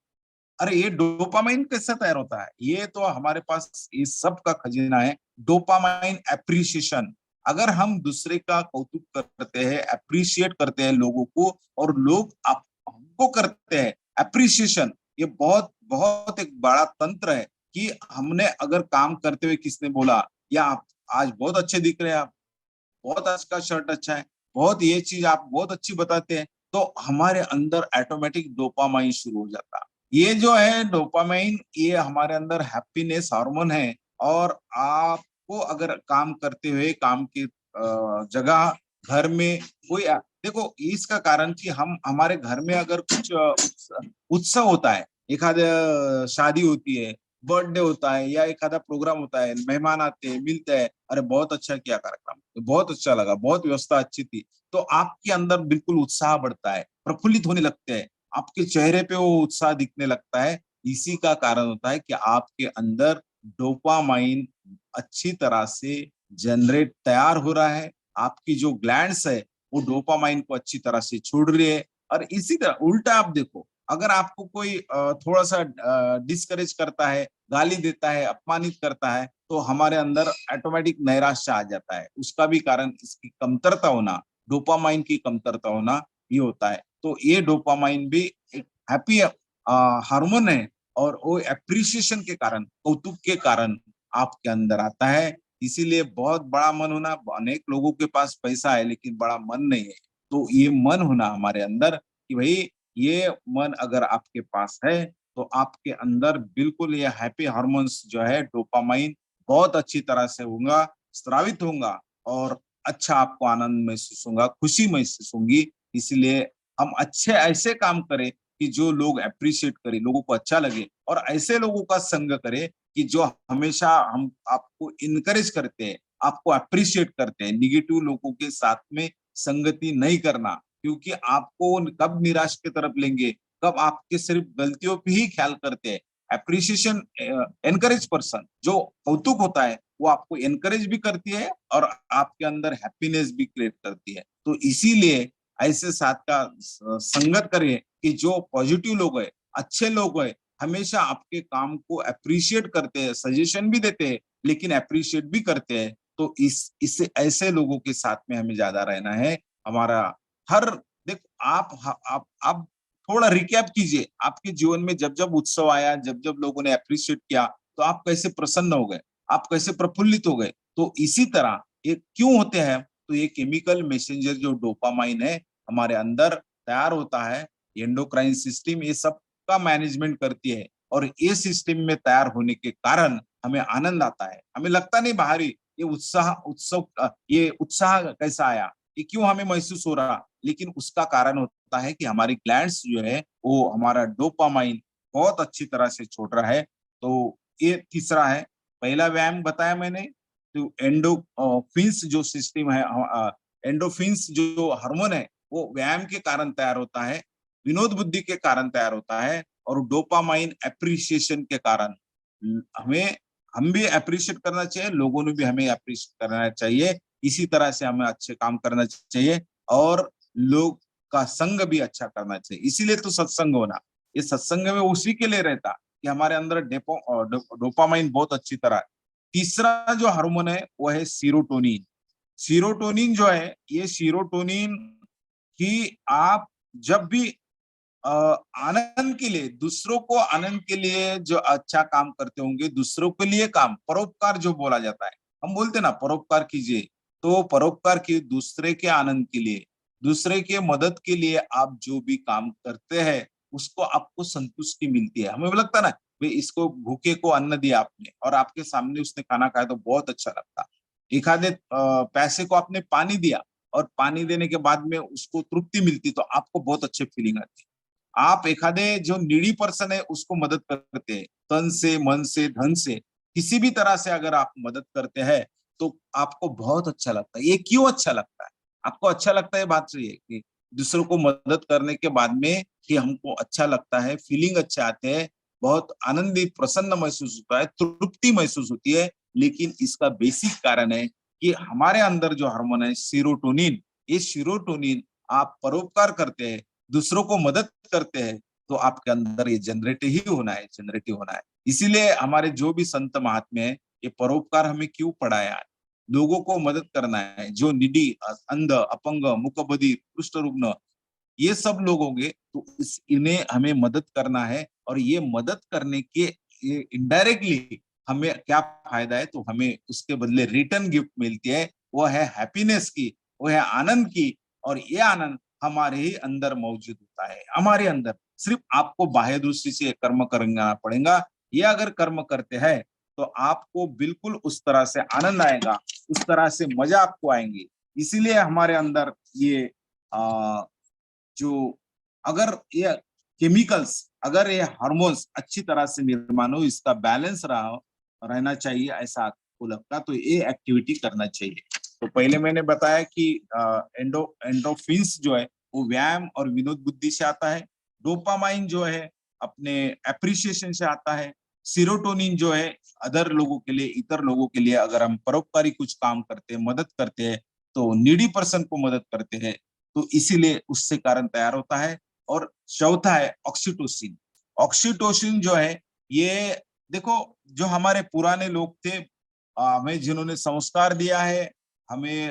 अरे ये डोपामाइन कैसे तैयार होता है? ये तो हमारे पास इस सब का खजाना है, डोपामाइन एप्रिसिएशन। अगर हम दूसरे का कौतुक करते हैं, अप्रिशिएट करते हैं लोगों को, और लोग आप हमको करते हैं अप्रिसिएशन, ये बहुत बहुत एक बड़ा तंत्र है। कि हमने अगर काम करते हुए किसने बोला, या आप आज बहुत अच्छे दिख रहे हैं, आप बहुत आज का शर्ट अच्छा है, बहुत ये चीज आप बहुत अच्छी बताते हैं, तो हमारे अंदर ऑटोमेटिक डोपामाइन शुरू हो जाता है। ये जो है डोपामाइन, ये हमारे अंदर हैप्पीनेस हार्मोन है। और आपको अगर काम करते हुए, काम की जगह, घर में कोई देखो, इसका कारण कि हम हमारे घर में अगर कुछ उत्सव होता है, एक शादी होती है, बर्थडे होता है, या एक आधा प्रोग्राम होता है, मेहमान आते हैं, मिलते हैं, अरे बहुत अच्छा किया कार्यक्रम, तो बहुत अच्छा लगा, बहुत व्यवस्था अच्छी थी, तो आपके अंदर बिल्कुल उत्साह बढ़ता है, प्रफुल्लित होने लगते हैं, आपके चेहरे पे वो उत्साह दिखने लगता है। इसी का कारण होता है कि आपके अंदर डोपामाइन अच्छी तरह से जनरेट तैयार हो रहा है, आपकी जो ग्लैंड्स है वो डोपामाइन को अच्छी तरह से छोड़ रही है। और इसी तरह उल्टा आप देखो, अगर आपको कोई थोड़ा सा डिस्करेज करता है, गाली देता है, अपमानित करता है, तो हमारे अंदर ऑटोमेटिक नैराश्य आ जाता है। उसका भी कारण इसकी कमतरता होना, डोपामाइन की कमतरता होना ये होता है। तो ये डोपामाइन भी एक हैप्पी हार्मोन है, और वो एप्रिसिएशन के कारण, कौतुक के कारण आपके अंदर आता है। इसीलिए बहुत बड़ा मन होना, अनेक लोगों के पास पैसा है लेकिन बड़ा मन नहीं है, तो ये मन होना हमारे अंदर कि भाई ये मन अगर आपके पास है तो आपके अंदर बिल्कुल ये हैप्पी हार्मोन्स जो है डोपामाइन बहुत अच्छी तरह से होगा, स्रावित होगा, और अच्छा आपको आनंद महसूस होगा, खुशी महसूस होगी। इसलिए हम अच्छे ऐसे काम करें कि जो लोग अप्रिशिएट करें, लोगों को अच्छा लगे, और ऐसे लोगों का संग करें कि जो हमेशा हम आपको इनकरेज करते हैं, आपको अप्रिशिएट करते हैं। निगेटिव लोगों के साथ में संगति नहीं करना, क्योंकि आपको कब निराश की तरफ लेंगे, कब आपके सिर्फ गलतियों पे ही ख्याल करते हैं, अप्रिसिएशन एनकरेज पर्सन, जो कौतुक होता है वो आपको एनकरेज भी करती है और आपके अंदर हैप्पीनेस भी क्रिएट करती है। तो इसीलिए ऐसे साथ का संगत करिए कि जो पॉजिटिव लोग है, अच्छे लोग है, हमेशा आपके काम को अप्रिशिएट करते हैं, सजेशन भी देते हैं, लेकिन अप्रिशिएट भी करते हैं। तो इससे ऐसे लोगों के साथ में हमें ज्यादा रहना है। हमारा हर देखो आप थोड़ा रिकैप कीजिए, आपके जीवन में जब जब उत्सव आया, जब जब लोगों ने अप्रिशिएट किया, तो आप कैसे प्रसन्न हो गए, आप कैसे प्रफुल्लित हो गए। तो इसी तरह ये क्यों होते हैं, तो ये केमिकल मैसेंजर जो डोपामाइन है हमारे अंदर तैयार होता है, एंडोक्राइन सिस्टम ये सब का मैनेजमेंट करती है, और ये सिस्टम में तैयार होने के कारण हमें आनंद आता है। हमें लगता नहीं बाहरी ये ये उत्साह कैसा आया, ये क्यों हमें महसूस हो रहा, लेकिन उसका कारण होता है कि हमारी ग्लैंड्स जो है वो हमारा डोपामाइन बहुत अच्छी तरह से छोड़ रहा है। तो ये तीसरा है, पहला व्यायाम बताया मैंने, तो एंडोफिन्स जो सिस्टम है, एंडोफिन्स जो हार्मोन है वो व्यायाम के कारण तैयार होता है, विनोद बुद्धि के कारण तैयार होता है, और डोपामाइन एप्रिसिएशन के कारण हमें हम भी अप्रिशिएट करना चाहिए, लोगों ने भी हमें अप्रिशिएट करना चाहिए। इसी तरह से हमें अच्छे काम करना चाहिए और लोग का संग भी अच्छा करना चाहिए। इसीलिए तो सत्संग होना, ये सत्संग में उसी के लिए रहता कि हमारे अंदर डोपामाइन बहुत अच्छी तरह। तीसरा जो हार्मोन है वो है सीरोटोनिन। सीरोटोनिन जो है, ये सीरोटोनिन कि आप जब भी आनंद के लिए, दूसरों को आनंद के लिए जो अच्छा काम करते होंगे, दूसरों के लिए काम, परोपकार जो बोला जाता है, हम बोलते ना परोपकार कीजिए, तो परोपकार की दूसरे के आनंद के लिए, दूसरे के मदद के लिए आप जो भी काम करते हैं उसको आपको संतुष्टि मिलती है। हमें लगता ना भाई इसको भूखे को अन्न दिया आपने और आपके सामने उसने खाना खाया तो बहुत अच्छा लगता। एक आधे पैसे को आपने पानी दिया और पानी देने के बाद में उसको तृप्ति मिलती, तो आपको बहुत अच्छे फीलिंग आती है। आप एखादे जो नीडी पर्सन है उसको मदद करते हैं, तन से, मन से, धन से, किसी भी तरह से अगर आप मदद करते हैं तो आपको बहुत अच्छा लगता है। ये क्यों अच्छा लगता है, आपको अच्छा लगता है, बात सही है कि दूसरों को मदद करने के बाद में कि हमको अच्छा लगता है, फीलिंग अच्छे आते हैं, बहुत आनंदित प्रसन्न महसूस होता है, तृप्ति महसूस होती है। लेकिन इसका बेसिक कारण है कि हमारे अंदर जो हार्मोन है सीरोटोनिन, ये सीरोटोनिन आप परोपकार करते हैं, दूसरों को मदद करते हैं, तो आपके अंदर ये जनरेटिव होना है। इसीलिए हमारे जो भी संत महात्मा है, ये परोपकार हमें क्यों पढ़ाया है, लोगों को मदद करना है, जो निडी, अंध, अपंग, मुकबधिर, कुष्ठ रुग्ण, ये सब लोग होंगे, तो इन्हें हमें मदद करना है। और ये मदद करने के इनडायरेक्टली हमें क्या फायदा है, तो हमें उसके बदले रिटर्न गिफ्ट मिलती है, वो है हैप्पीनेस की, वो है आनंद की। और ये आनंद हमारे ही अंदर मौजूद होता है, हमारे अंदर। सिर्फ आपको बाह्य दृष्टि से कर्म करना पड़ेगा। ये अगर कर्म करते हैं तो आपको बिल्कुल उस तरह से आनंद आएगा, उस तरह से मजा आपको आएंगे। इसीलिए हमारे अंदर ये जो अगर ये केमिकल्स, अगर ये हार्मोन्स अच्छी तरह से निर्माण हो, इसका बैलेंस रहना चाहिए, ऐसा आपको लगता तो ये एक्टिविटी करना चाहिए। तो पहले मैंने बताया कि एंडोफिन्स जो है वो व्यायाम और विनोद बुद्धि से आता है, डोपामाइन जो है अपने एप्रिसिएशन से आता है, सीरोटोनिन जो है अदर लोगों के लिए, इतर लोगों के लिए अगर हम परोपकारी कुछ काम करते हैं, मदद करते हैं, तो नीडी पर्सन को मदद करते हैं, तो इसीलिए उससे कारण तैयार होता है। और चौथा है ऑक्सीटोसिन। ऑक्सीटोसिन जो है, ये देखो जो हमारे पुराने लोग थे, हमें जिन्होंने संस्कार दिया है, हमें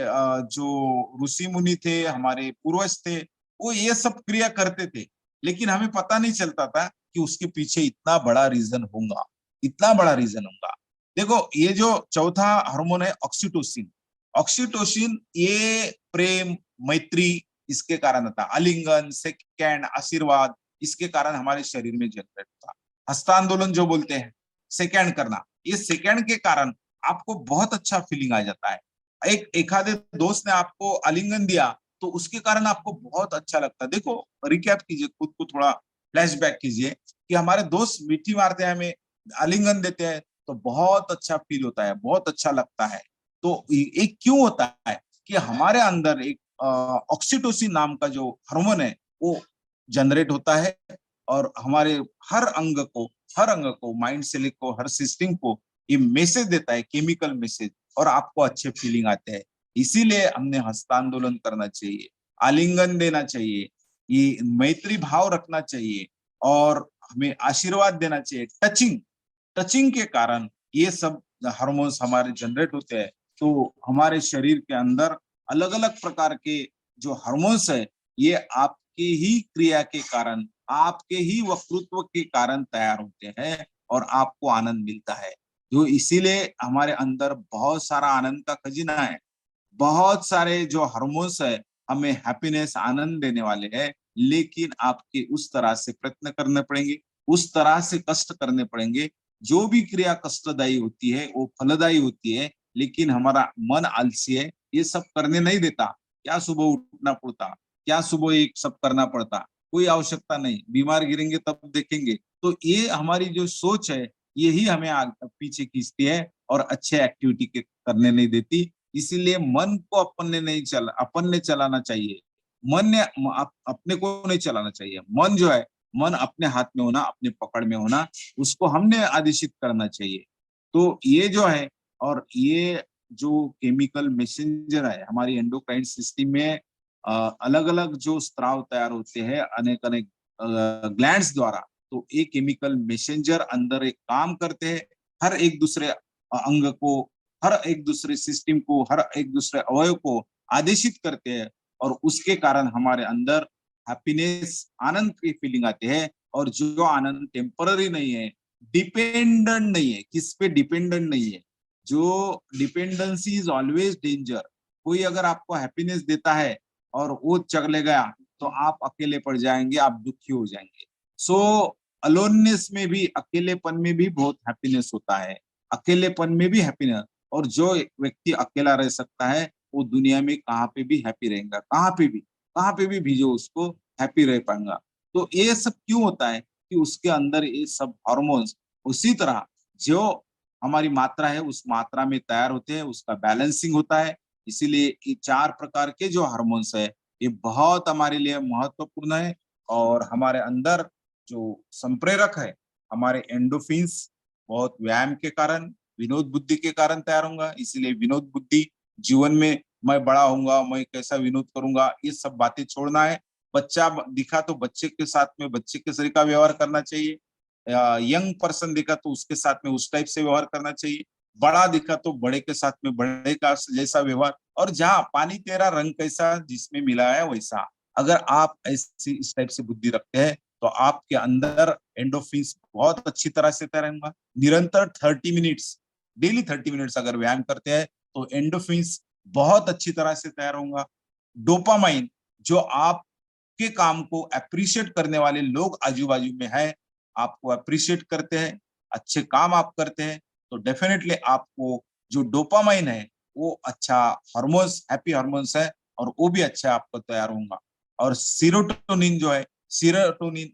जो ऋषि मुनि थे, हमारे पूर्वज थे, वो ये सब क्रिया करते थे, लेकिन हमें पता नहीं चलता था कि उसके पीछे इतना बड़ा रीजन होगा, इतना बड़ा रीजन होगा। देखो ये जो चौथा हार्मोन है ऑक्सीटोसिन, ऑक्सीटोसिन ये प्रेम, मैत्री, इसके कारण होता, आलिंगन, सेकंड, आशीर्वाद, इसके कारण हमारे शरीर में जनरेट होता। हस्तांदोलन जो बोलते हैं, सेकंड करना, ये सेकंड के कारण आपको बहुत अच्छा फीलिंग आ जाता है। एक आधे दोस्त ने आपको आलिंगन दिया तो उसके कारण आपको बहुत अच्छा लगता है। देखो रिकैप कीजिए, खुद को थोड़ा फ्लैशबैक कीजिए कि हमारे दोस्त मीठी मारते हैं, हमें आलिंगन देते हैं तो बहुत अच्छा फील होता है, बहुत अच्छा लगता है। तो एक क्यों होता है कि हमारे अंदर एक ऑक्सीटोसिन नाम का जो हार्मोन है वो जनरेट होता है और हमारे हर अंग को हर अंग को, माइंड से लेकर हर सिस्टम को ये मैसेज देता है, केमिकल मैसेज, और आपको अच्छे फीलिंग आते हैं। इसीलिए हमने हस्तांदोलन करना चाहिए, आलिंगन देना चाहिए, ये मैत्री भाव रखना चाहिए, और हमें आशीर्वाद देना चाहिए। टचिंग के कारण ये सब हार्मोन्स हमारे जनरेट होते हैं। तो हमारे शरीर के अंदर अलग अलग प्रकार के जो हार्मोन्स है, ये आपके ही क्रिया के कारण, आपके ही वक्तृत्व के कारण तैयार होते हैं और आपको आनंद मिलता है। जो इसीलिए हमारे अंदर बहुत सारा आनंद का खजीना है। बहुत सारे जो हार्मोन्स है हमें हैप्पीनेस, आनंद देने वाले हैं, लेकिन आपके उस तरह से प्रयत्न करने पड़ेंगे, उस तरह से कष्ट करने पड़ेंगे। जो भी क्रिया कष्टदायी होती है वो फलदायी होती है, लेकिन हमारा मन आलसी है, ये सब करने नहीं देता। क्या सुबह उठना पड़ता, क्या सुबह एक सब करना पड़ता, कोई आवश्यकता नहीं, बीमार गिरेंगे तब देखेंगे। तो ये हमारी जो सोच है यही हमें पीछे खींचती है और अच्छे एक्टिविटी के करने नहीं देती। इसीलिए मन को अपन ने चलाना चाहिए। मन ने अपने को नहीं चलाना चाहिए। मन जो है, मन अपने हाथ में होना, अपने पकड़ में होना, उसको हमने आदेशित करना चाहिए। तो ये जो है, और ये जो केमिकल मैसेंजर है हमारी एंडोक्राइन सिस्टम में, अलग अलग जो स्त्राव तैयार होते हैं अनेक अनेक ग्लैंड्स द्वारा। तो ये केमिकल मैसेंजर अंदर एक काम करते हैं, हर एक दूसरे अंग को, हर एक दूसरे सिस्टम को, हर एक दूसरे अवयव को आदेशित करते हैं, और उसके कारण हमारे अंदर हैप्पीनेस, आनंद की फीलिंग आती है। और जो आनंद टेम्पररी नहीं है, डिपेंडेंट नहीं है, किस पे डिपेंडेंट नहीं है। जो डिपेंडेंसी इज ऑलवेज डेंजर। कोई अगर आपको हैप्पीनेस देता है और वो चले गया तो आप अकेले पड़ जाएंगे, आप दुखी हो जाएंगे। सो अलोननेस में भी, अकेलेपन में भी बहुत हैप्पीनेस होता है, अकेलेपन में भी हैप्पीनेस। और जो व्यक्ति अकेला रह सकता है वो दुनिया में कहाँ पे भी हैप्पी रहेगा, कहाँ पे भी भेजो उसको, हैप्पी रह पाएगा। तो ये सब क्यों होता है कि उसके अंदर ये सब हार्मोन्स उसी तरह जो हमारी मात्रा है उस मात्रा में तैयार होते हैं, उसका बैलेंसिंग होता है। इसीलिए ये 4 प्रकार के जो हार्मोन्स है ये बहुत हमारे लिए महत्वपूर्ण है। और हमारे अंदर जो संप्रेरक है, हमारे एंडोफिन्स, बहुत व्यायाम के कारण, विनोद बुद्धि के कारण तैयार होगा। इसीलिए विनोद बुद्धि, जीवन में मैं बड़ा होऊंगा, मैं कैसा विनोद करूंगा, ये सब बातें छोड़ना है। बच्चा दिखा तो बच्चे के साथ में बच्चे के सरी का व्यवहार करना चाहिए। यंग पर्सन दिखा तो उसके साथ में उस टाइप से व्यवहार करना चाहिए। बड़ा दिखा तो बड़े के साथ में बड़े का जैसा व्यवहार। और जहाँ पानी तेरा रंग कैसा जिसमें मिला है वैसा, अगर आप ऐसी इस टाइप से बुद्धि रखते हैं तो आपके अंदर एंडोफिन्स बहुत अच्छी तरह से तैयार होगा। निरंतर 30 मिनट्स, डेली 30 मिनट्स अगर व्यायाम करते हैं तो एंडोफिन्स बहुत अच्छी तरह से तैयार होगा। डोपामाइन, जो आपके काम को अप्रिशिएट करने वाले लोग आजू बाजू में है, आपको अप्रिशिएट करते हैं, अच्छे काम आप करते हैं, तो डेफिनेटली आपको जो डोपामाइन है वो अच्छा हार्मोन्स, हैप्पी हार्मोन्स है, और वो भी अच्छा आपको तैयार होगा। और सीरोटोनिन जो है, सीरोटोनिन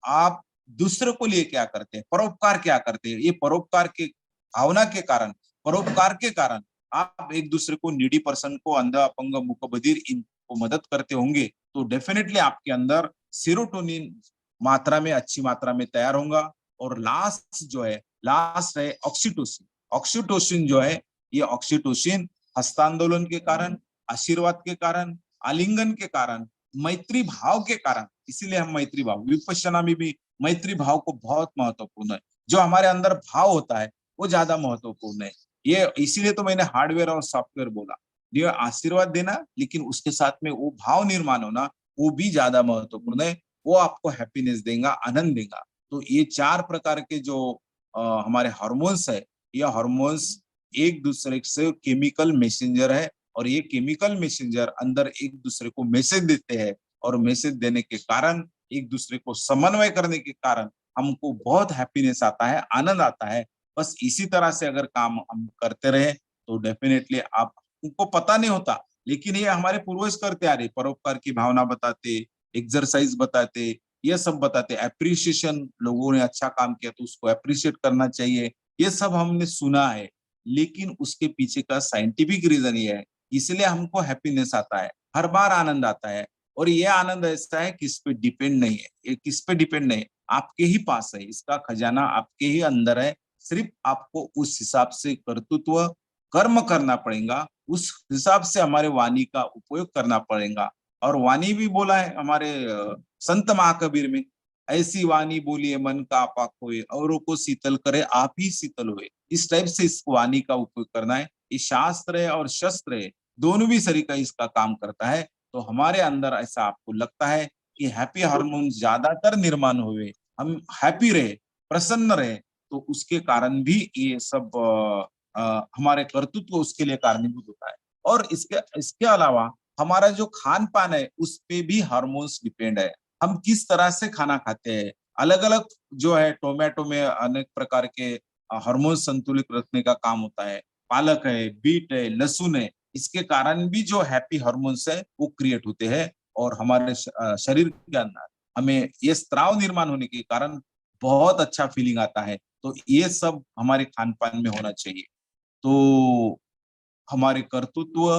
आप दूसरे को लिए क्या करते हैं, परोपकार क्या करते हैं, ये परोपकार के भावना के कारण, परोपकार के कारण आप एक दूसरे को, नीडी पर्सन को, अंधा, अपंग, मूक, बधिर, इनको मदद करते होंगे, तो डेफिनेटली आपके अंदर सीरोटोनिन मात्रा में, अच्छी मात्रा में तैयार होगा। और लास्ट है ऑक्सीटोसिन। ऑक्सीटोसिन जो है, ये ऑक्सीटोसिन हस्तांदोलन के कारण, आशीर्वाद के कारण, आलिंगन के कारण, मैत्री भाव के कारण। इसीलिए हम मैत्री भाव, विपश्यना में भी मैत्री भाव को बहुत महत्वपूर्ण है। जो हमारे अंदर भाव होता है वो ज्यादा महत्वपूर्ण है। ये इसीलिए तो मैंने हार्डवेयर और सॉफ्टवेयर बोला। ये आशीर्वाद देना, लेकिन उसके साथ में वो भाव निर्माण होना, वो भी ज्यादा महत्वपूर्ण है। वो आपको हैप्पीनेस देगा, आनंद देगा। तो ये 4 प्रकार के जो हमारे हार्मोन्स है, ये हार्मोन्स एक दूसरे से केमिकल मैसेंजर है, और ये केमिकल मैसेंजर अंदर एक दूसरे को मैसेज देते हैं, और मैसेज देने के कारण, एक दूसरे को समन्वय करने के कारण हमको बहुत हैप्पीनेस आता है, आनंद आता है। बस इसी तरह से अगर काम हम करते रहे तो डेफिनेटली आप, उनको पता नहीं होता, लेकिन ये हमारे पूर्वज करते आ रहे, परोपकार की भावना बताते, एक्सरसाइज बताते, ये सब बताते, अप्रिसिएशन, लोगों ने अच्छा काम किया तो उसको अप्रिशिएट करना चाहिए, ये सब हमने सुना है। लेकिन उसके पीछे का साइंटिफिक रीजन ये है, इसलिए हमको हैप्पीनेस आता है, हर बार आनंद आता है। और ये आनंद ऐसा है किस पे डिपेंड नहीं है, ये किस पे डिपेंड नहीं है, आपके ही पास है, इसका खजाना आपके ही अंदर है। सिर्फ आपको उस हिसाब से कर्तृत्व कर्म करना पड़ेगा, उस हिसाब से हमारे वाणी का उपयोग करना पड़ेगा। और वाणी भी बोला है हमारे संत महाकबीर में, ऐसी वाणी बोलिए मन का आपा खोए, औरों को शीतल करे आप ही शीतल हुए। इस टाइप से इस वाणी का उपयोग करना है। ये शास्त्र है और शस्त्र है, दोनों भी सरीका इसका काम करता है। तो हमारे अंदर ऐसा आपको लगता है कि हैप्पी हार्मोन ज्यादातर निर्माण हुए, हम हैप्पी रहे, प्रसन्न रहे, तो उसके कारण भी ये सब हमारे कर्तृत्व उसके लिए कारणीभूत होता है। और इसके अलावा हमारा जो खान पान है उस पे भी हार्मोन्स डिपेंड है। हम किस तरह से खाना खाते हैं, अलग अलग जो है, टोमेटो में अनेक प्रकार के हार्मोन संतुलित रखने का काम होता है, पालक है, बीट है, लहसुन है, इसके कारण भी जो हैप्पी हार्मोन्स है वो क्रिएट होते हैं। और हमारे शरीर के अंदर हमें ये स्त्राव निर्माण होने के कारण बहुत अच्छा फीलिंग आता है। तो ये सब हमारे खान पान में होना चाहिए। तो हमारे कर्तृत्व,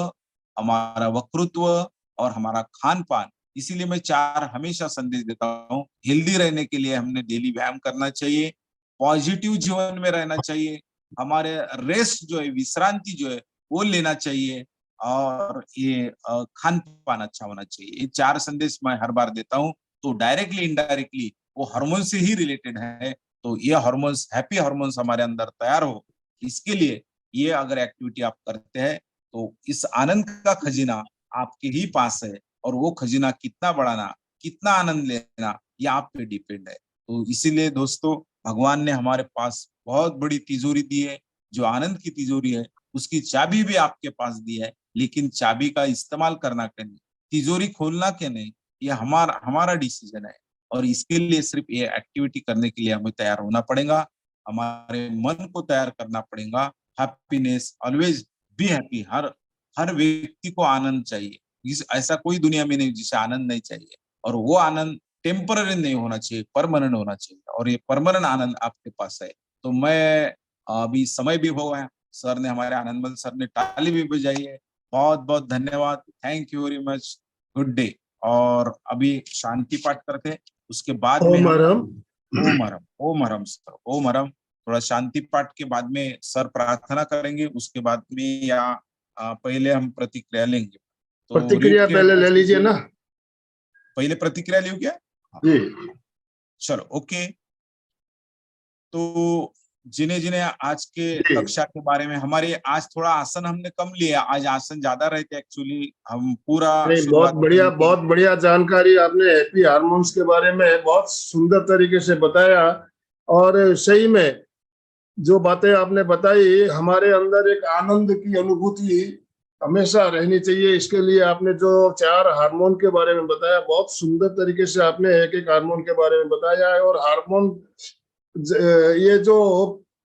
हमारा वक्तृत्व और हमारा खान पान, इसीलिए मैं 4 हमेशा संदेश देता हूँ। हेल्दी रहने के लिए हमने डेली व्यायाम करना चाहिए, पॉजिटिव जीवन में रहना चाहिए, हमारे रेस्ट जो है, विश्रांति जो है वो लेना चाहिए, और ये खान पान अच्छा होना चाहिए। ये 4 संदेश मैं हर बार देता हूँ। तो डायरेक्टली इनडायरेक्टली वो हार्मोन से ही रिलेटेड है। तो ये हार्मोन्स, हैप्पी हार्मोन्स हमारे अंदर तैयार हो, इसके लिए ये अगर एक्टिविटी आप करते हैं तो इस आनंद का खजीना आपके ही पास है। और वो खजीना कितना बढ़ाना, कितना आनंद लेना, ये आप पे डिपेंड है। तो इसीलिए दोस्तों, भगवान ने हमारे पास बहुत बड़ी तिजोरी दी है, जो आनंद की तिजोरी है, उसकी चाबी भी आपके पास दी है। लेकिन चाबी का इस्तेमाल करना क्या नहीं, तिजोरी खोलना क्या नहीं, ये हमारा डिसीजन है। और इसके लिए सिर्फ ये एक्टिविटी करने के लिए हमें तैयार होना पड़ेगा, हमारे मन को तैयार करना पड़ेगा। Happiness, always be happy. हर व्यक्ति को आनंद चाहिए, ऐसा कोई दुनिया में नहीं जिसे आनंद नहीं चाहिए। और वो आनंद टेम्पररी नहीं होना चाहिए, परमानेंट होना चाहिए। और ये परमानेंट आनंद आपके पास है। तो मैं अभी समय भी हो गया, सर ने, हमारे आनंदमल सर ने ताली भी बजाई है। बहुत बहुत धन्यवाद, thank you very much, good day. और अभी शांति पाठ करते हैं, उसके बाद में ओम हम हरम। ओम हरम सर, ओम हरम। थोड़ा शांति पाठ के बाद में सर प्रार्थना करेंगे, उसके बाद में या पहले हम प्रतिक्रिया लेंगे। तो प्रतिक्रिया पहले ले लीजिए ना। पहले प्रतिक्रिया लियो क्या? जी चलो, ओके। तो जिन्हें जिन्हें आज के जी। कक्षा के बारे में, हमारे आज थोड़ा आसन हमने कम लिया, आज आसन ज्यादा रहते एक्चुअली। हम पूरा नहीं, बहुत बढ़िया जानकारी आपने हैप्पी हार्मोन्स के बारे में बहुत सुंदर तरीके से बताया। और सही में जो बातें आपने बताई, हमारे अंदर एक आनंद की अनुभूति हमेशा रहनी चाहिए। इसके लिए आपने जो 4 हार्मोन के बारे में बताया, बहुत सुंदर तरीके से आपने एक एक हार्मोन के बारे में बताया है। और हार्मोन ये जो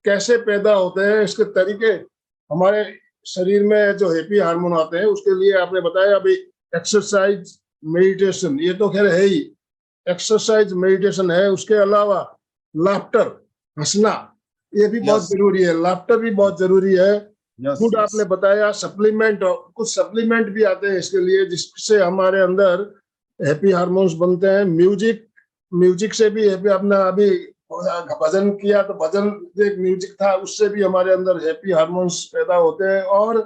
कैसे पैदा होते हैं, इसके तरीके, हमारे शरीर में जो हैप्पी हार्मोन आते हैं उसके लिए आपने बताया। अभी एक्सरसाइज, मेडिटेशन, ये तो खैर है ही, एक्सरसाइज मेडिटेशन है। उसके अलावा लाफ्टर, हंसना, ये भी बहुत जरूरी है। लाफ्टर भी बहुत जरूरी है। फूड आपने बताया, सप्लीमेंट, कुछ सप्लीमेंट भी आते हैं इसके लिए, जिससे हमारे अंदर हैप्पी हार्मोन्स बनते हैं। म्यूजिक से भी हैप्पी, आपने अभी भजन किया तो भजन एक म्यूजिक था, उससे भी हमारे अंदर हैप्पी हार्मोन्स पैदा होते हैं। और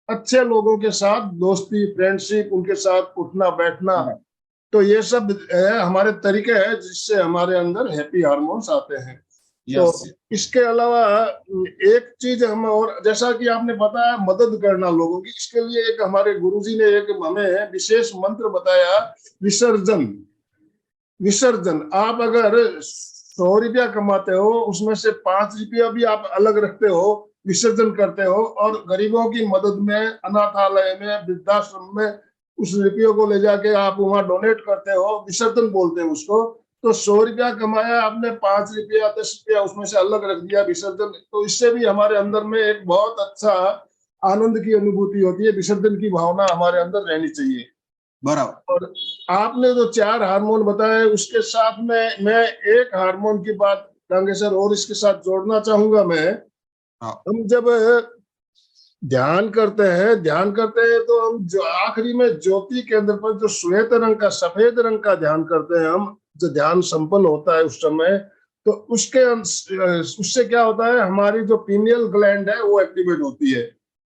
अच्छे लोगों के साथ दोस्ती, फ्रेंडशिप, उनके साथ उठना बैठना, तो ये सब है हमारे तरीके हैं जिससे हमारे अंदर हैप्पी हार्मोन्स आते हैं। तो इसके अलावा एक चीज हम, और जैसा कि आपने बताया, मदद करना लोगों की, इसके लिए एक हमारे गुरुजी ने एक हमें विशेष मंत्र बताया, विसर्जन। आप अगर 100 रुपया कमाते हो, उसमें से 5 रुपया भी आप अलग रखते हो, विसर्जन करते हो, और गरीबों की मदद में, अनाथालय में, वृद्धाश्रम में उस रुपयों को ले जाके आप वहां डोनेट करते हो, विसर्जन बोलते हैं उसको। तो 100 रुपया कमाया आपने, 5 रुपया 10 रुपया उसमें से अलग रख दिया, विसर्जन। तो इससे भी हमारे अंदर में एक बहुत अच्छा आनंद की अनुभूति होती है। विसर्जन की भावना हमारे अंदर रहनी चाहिए। बराबर। और आपने जो 4 हार्मोन बताए, उसके साथ में मैं एक हार्मोन की बात सर और इसके साथ जोड़ना चाहूंगा मैं। हम जब ध्यान करते हैं तो हम जो आखिरी में ज्योति केंद्र पर जो श्वेत रंग का, सफेद रंग का ध्यान करते हैं, हम जो ध्यान संपन्न होता है उस समय, तो उससे क्या होता है, हमारी जो पीनियल ग्लैंड है वो एक्टिवेट होती है।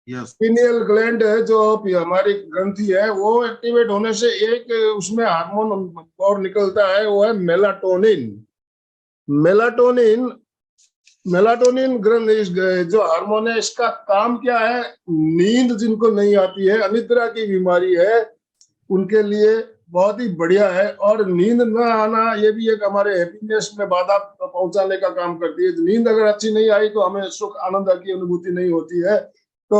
यस पीनियल ग्लैंड है जो हमारी ग्रंथि है, वो एक्टिवेट होने से एक उसमें हार्मोन और निकलता है, वो है मेलाटोनिन। मेलाटोनिन मेलाटोनिन जो हार्मोन है, इसका काम क्या है, नींद जिनको नहीं आती है, अनिद्रा की बीमारी है, उनके लिए बहुत ही बढ़िया है। और नींद न आना ये भी एक हमारे हैप्पीनेस में बाधा पहुंचाने का काम करती है। नींद अगर अच्छी नहीं आई तो हमें सुख आनंद की अनुभूति नहीं होती है। तो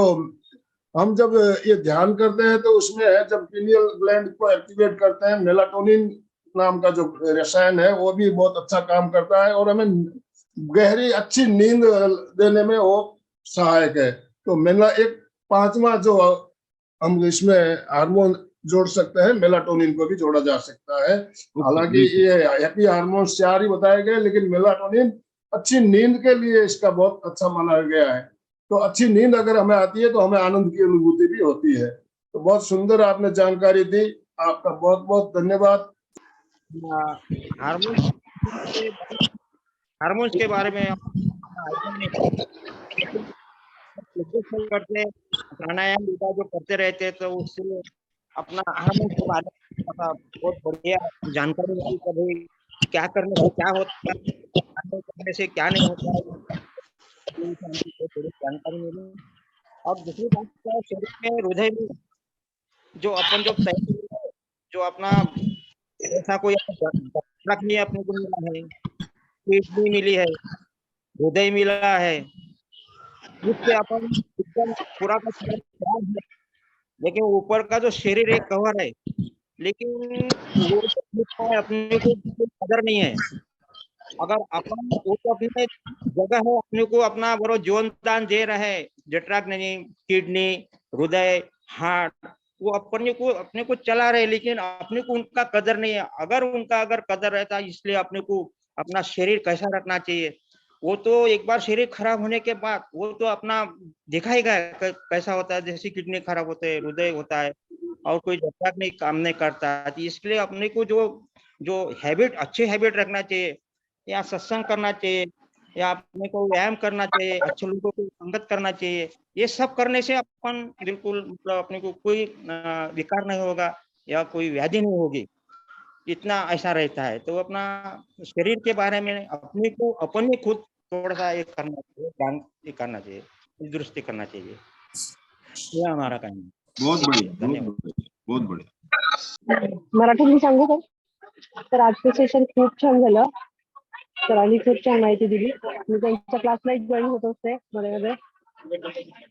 हम जब ये ध्यान करते हैं तो उसमें है, जब पीनियल ग्लैंड को एक्टिवेट करते हैं, मेलाटोनिन नाम का जो रसायन है वो भी बहुत अच्छा काम करता है और हमें गहरी अच्छी नींद देने में वो सहायक है। तो मेला एक पांचवा जो हम इसमें हार्मोन जोड़ सकते हैं, मेलाटोनिन को भी जोड़ा जा सकता है। हालांकि ये हैप्पी हार्मोन 4 ही बताए गए, लेकिन मेलाटोनिन अच्छी नींद के लिए इसका बहुत अच्छा माना गया है। तो अच्छी नींद अगर हमें आती है तो हमें आनंद की अनुभूति भी होती है। तो बहुत सुंदर आपने जानकारी दी, आपका बहुत बहुत धन्यवाद। हार्मोन्स हार्मोन्स के बारे में करते प्राणायाम योगा जो करते रहते, तो उससे अपना हार्मोन के बारे में बहुत बढ़िया जानकारी मिली। कभी क्या करने से क्या होता है, करने से क्या नहीं होता है, जानकारी मिली। और दूसरी बात क्या है, शरीर में हृदय में जो अपन जो अपना ऐसा कोई नहीं अपने को मिला है, किडनी मिली है, हृदय मिला है, उससे अपन एकदम पूरा का पूरा है। लेकिन ऊपर का जो शरीर एक कवर है, लेकिन वो अपने को कदर नहीं है। अगर अपन वो तो अपने जगह है, अपने को अपना बड़ो जीवन दान दे रहे हैं, जठराग्नि नहीं, किडनी, हृदय, हार्ट, वो अपने को चला रहे, लेकिन अपने को उनका कदर नहीं है। अगर कदर रहता, इसलिए अपने को अपना शरीर कैसा रखना चाहिए। वो तो एक बार शरीर खराब होने के बाद वो तो अपना दिखाएगा कैसा होता है। जैसे किडनी खराब होते है, हृदय होता है, और कोई जठराग्नि काम नहीं करता है। इसलिए अपने को जो हैबिट, अच्छे हैबिट रखना चाहिए, या सत्संग करना चाहिए, या अपने को व्यायाम करना चाहिए, अच्छे लोगों को संगत करना चाहिए। ये सब करने से अपन बिल्कुल मतलब अपने को कोई विकार नहीं होगा या कोई व्याधि नहीं होगी, इतना ऐसा रहता है। तो अपना शरीर के बारे में अपने को अपन ही खुद थोड़ा सा एक करना चाहिए, ध्यान करना चाहिए, दुरुस्ती करना चाहिए। यह हमारा काम है। बहुत बढ़िया, धन्यवाद। बहुत बढ़िया। मराठीत मी सांगू का? तर आजचं सेशन खूप छान झालं. सरांनी खूप छान माहिती दिली. मी त्यांच्या क्लासला जॉईन होत असते मध्ये.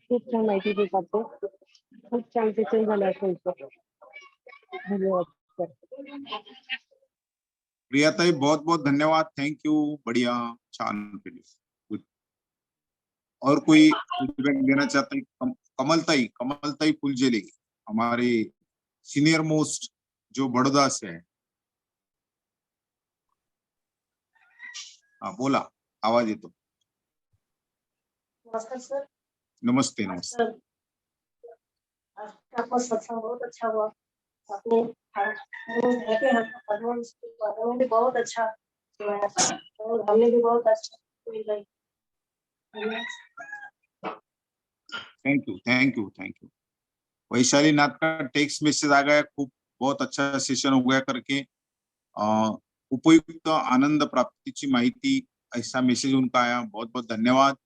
खूप छान माहिती देतात ते. खूप छान सेशन झालं त्यांचं. धन्यवाद सर. प्रियाताई बहुत बहुत धन्यवाद, थैंक यू, बढ़िया, छान केली। और कोई फीडबैक देना चाहता है? कमलताई फुलझेले, हमारे सीनियर मोस्ट जो बड़ौदा से है। हाँ बोला, आवाज येतो। नमस्कार सर। नमस्ते नमस्ते। सर आपका सत्संग बहुत अच्छा हुआ। आपने भी बहुत अच्छा और हमने भी बहुत अच्छा। Thank you. वैशाली नाथ का टेक्स्ट मैसेज आ गया, खूब बहुत अच्छा सेशन हो गया करके। उपयुक्त आनंद प्राप्ति माहिती, ऐसा मैसेज उनका आया, बहुत बहुत धन्यवाद।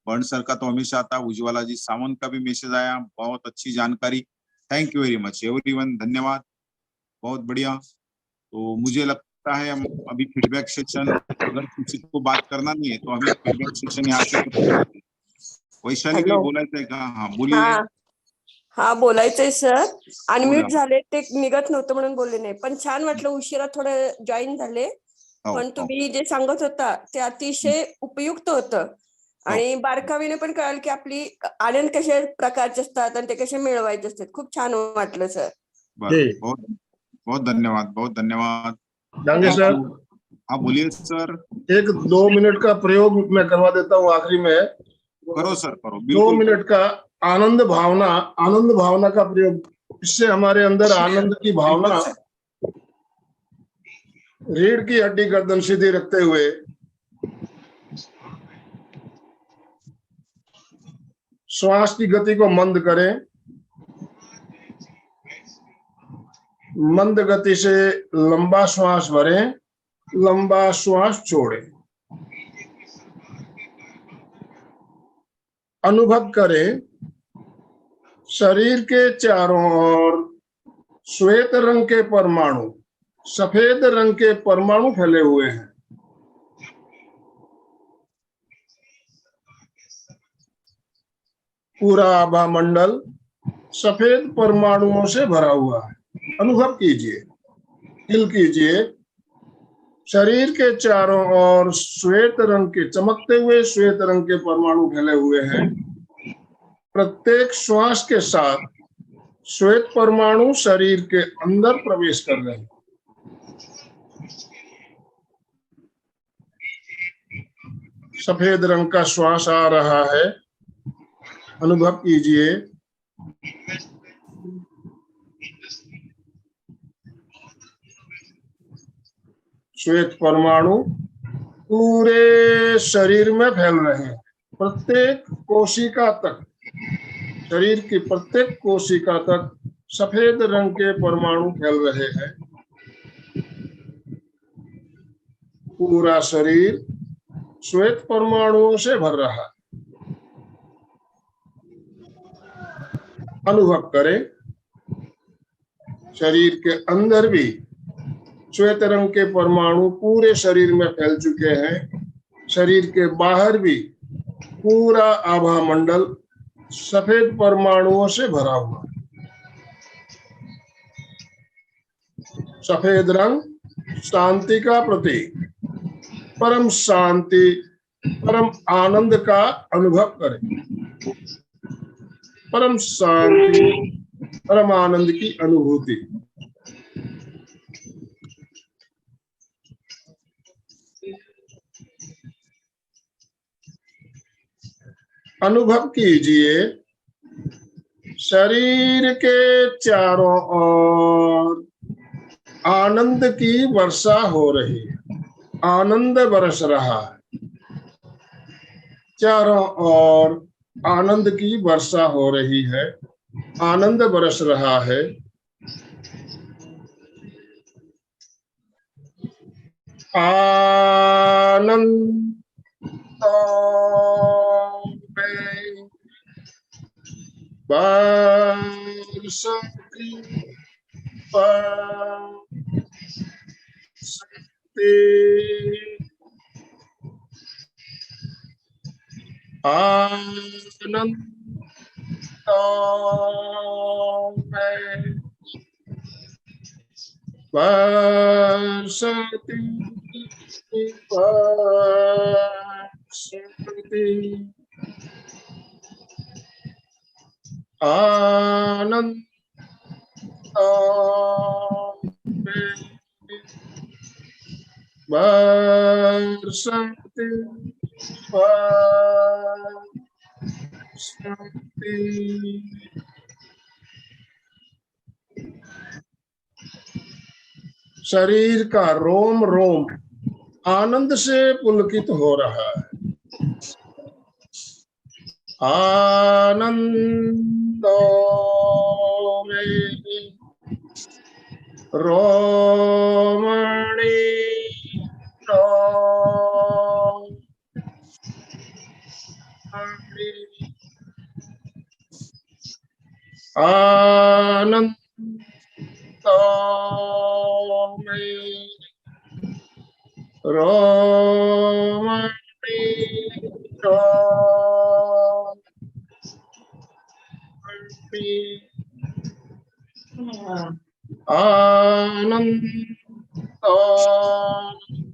वर्ण सर का तो हमेशा आता, उज्ज्वला जी सावंत का भी मैसेज आया, बहुत अच्छी जानकारी, thank you very much everyone, धन्यवाद, बहुत बढ़िया। तो मुझे लगता है हम अभी फीडबैक सेक्शन, अगर किसी को बात करना नहीं है तो हमें फीडबैक सेक्शन यहाँ से वैशाली में बोलायचंय का? हाँ बोलिए। हा बोलायचंय सर, अनम्यूट बोला। झाले, ते निघत नव्हतं म्हणून बोलले नाही, पण छान वाटलं, उशिरा थोडं जॉईन झाले, पण तुम्ही जे सांगत होता ते अतिशय उपयुक्त होतं आणि बारकावीने पण कळाल की आपली आनंद कशा प्रकारचे असतात आणि ते कसे मिळवायचे असतात. खूप छान वाटलं सर. बहुत बहुत धन्यवाद, बहुत धन्यवाद। जाएंगे सर। हाँ बोलिए सर। 1-2 मिनट का प्रयोग मैं करवा देता हूँ आखिरी में। करो सर, करो। 2 मिनट का आनंद भावना का प्रयोग, इससे हमारे अंदर आनंद की भावना रीढ़ की हड्डी गर्दन सीधी रखते हुए श्वास की गति को मंद करें। मंद गति से लंबा श्वास भरें, लंबा श्वास छोड़ें। अनुभव करें शरीर के चारों ओर श्वेत रंग के परमाणु, सफेद रंग के परमाणु फैले हुए हैं। पूरा आभा मंडल सफेद परमाणुओं से भरा हुआ है। अनुभव कीजिए, फील कीजिए। शरीर के चारों ओर श्वेत रंग के, चमकते हुए श्वेत रंग के परमाणु फैले हुए हैं। प्रत्येक श्वास के साथ श्वेत परमाणु शरीर के अंदर प्रवेश कर रहे हैं। सफेद रंग का श्वास आ रहा है, अनुभव कीजिए। श्वेत परमाणु पूरे शरीर में फैल रहे हैं। प्रत्येक कोशिका तक, शरीर की प्रत्येक कोशिका तक सफेद रंग के परमाणु फैल रहे हैं। पूरा शरीर श्वेत परमाणुओं से भर रहा है। अनुभव करें शरीर के अंदर भी श्वेत रंग के परमाणु पूरे शरीर में फैल चुके हैं। शरीर के बाहर भी पूरा आभा मंडल सफेद परमाणुओं से भरा हुआ है। सफेद रंग शांति का प्रतीक, परम शांति, परम आनंद का अनुभव करें। परम शांति, परम आनंद की अनुभूति। अनुभव कीजिए शरीर के चारों ओर आनंद की वर्षा हो रही है। आनंद बरस रहा है। चारों ओर आनंद की वर्षा हो रही है। आनंद बरस रहा है। आनंद बरसती आनंद बरसती आनंद बरसती शरीर का रोम रोम आनंद से पुलकित हो रहा है। आनंदो में रोमणी आनंद में रोमणी आनंद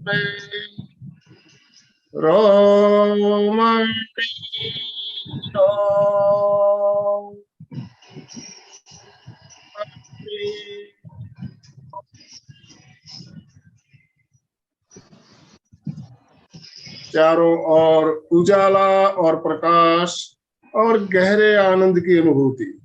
में रोमणी चारों ओर उजाला और प्रकाश और गहरे आनंद की अनुभूति।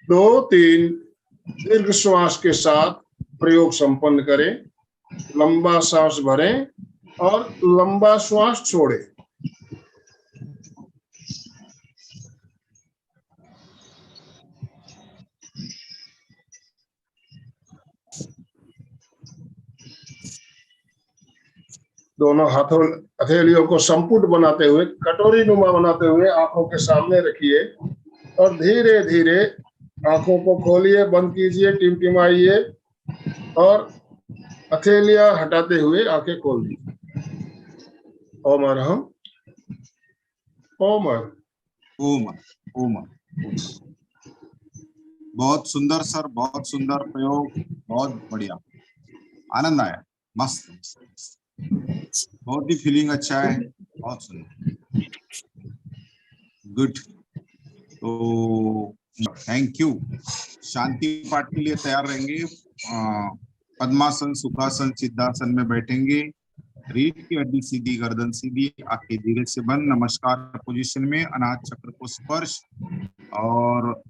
2-3 दीर्घ श्वास के साथ प्रयोग संपन्न करें। लंबा सांस भरें और लंबा श्वास छोड़ें। दोनों हाथों हथेलियों को संपुट बनाते हुए, कटोरी नुमा बनाते हुए आंखों के सामने रखिए और धीरे धीरे आंखों को खोलिए, बंद कीजिए, टिमटिमाइए और हथेलियां हटाते हुए आंखें खोल दीजिए। ओम अरहम, ओम अरहम। ओम ओम। बहुत सुंदर सर, बहुत सुंदर प्रयोग, बहुत बढ़िया, आनंद आया, मस्त, बहुत ही फीलिंग अच्छा है, बहुत सुंदर, गुड। तो थैंक यू। शांति पाठ के लिए तैयार रहेंगे। पद्मासन, सुखासन, सिद्धासन में बैठेंगे। रीढ़ की हड्डी सीधी, गर्दन सीधी, आंखें धीरे से बंद, नमस्कार पोजीशन में, अनाहत चक्र को स्पर्श। और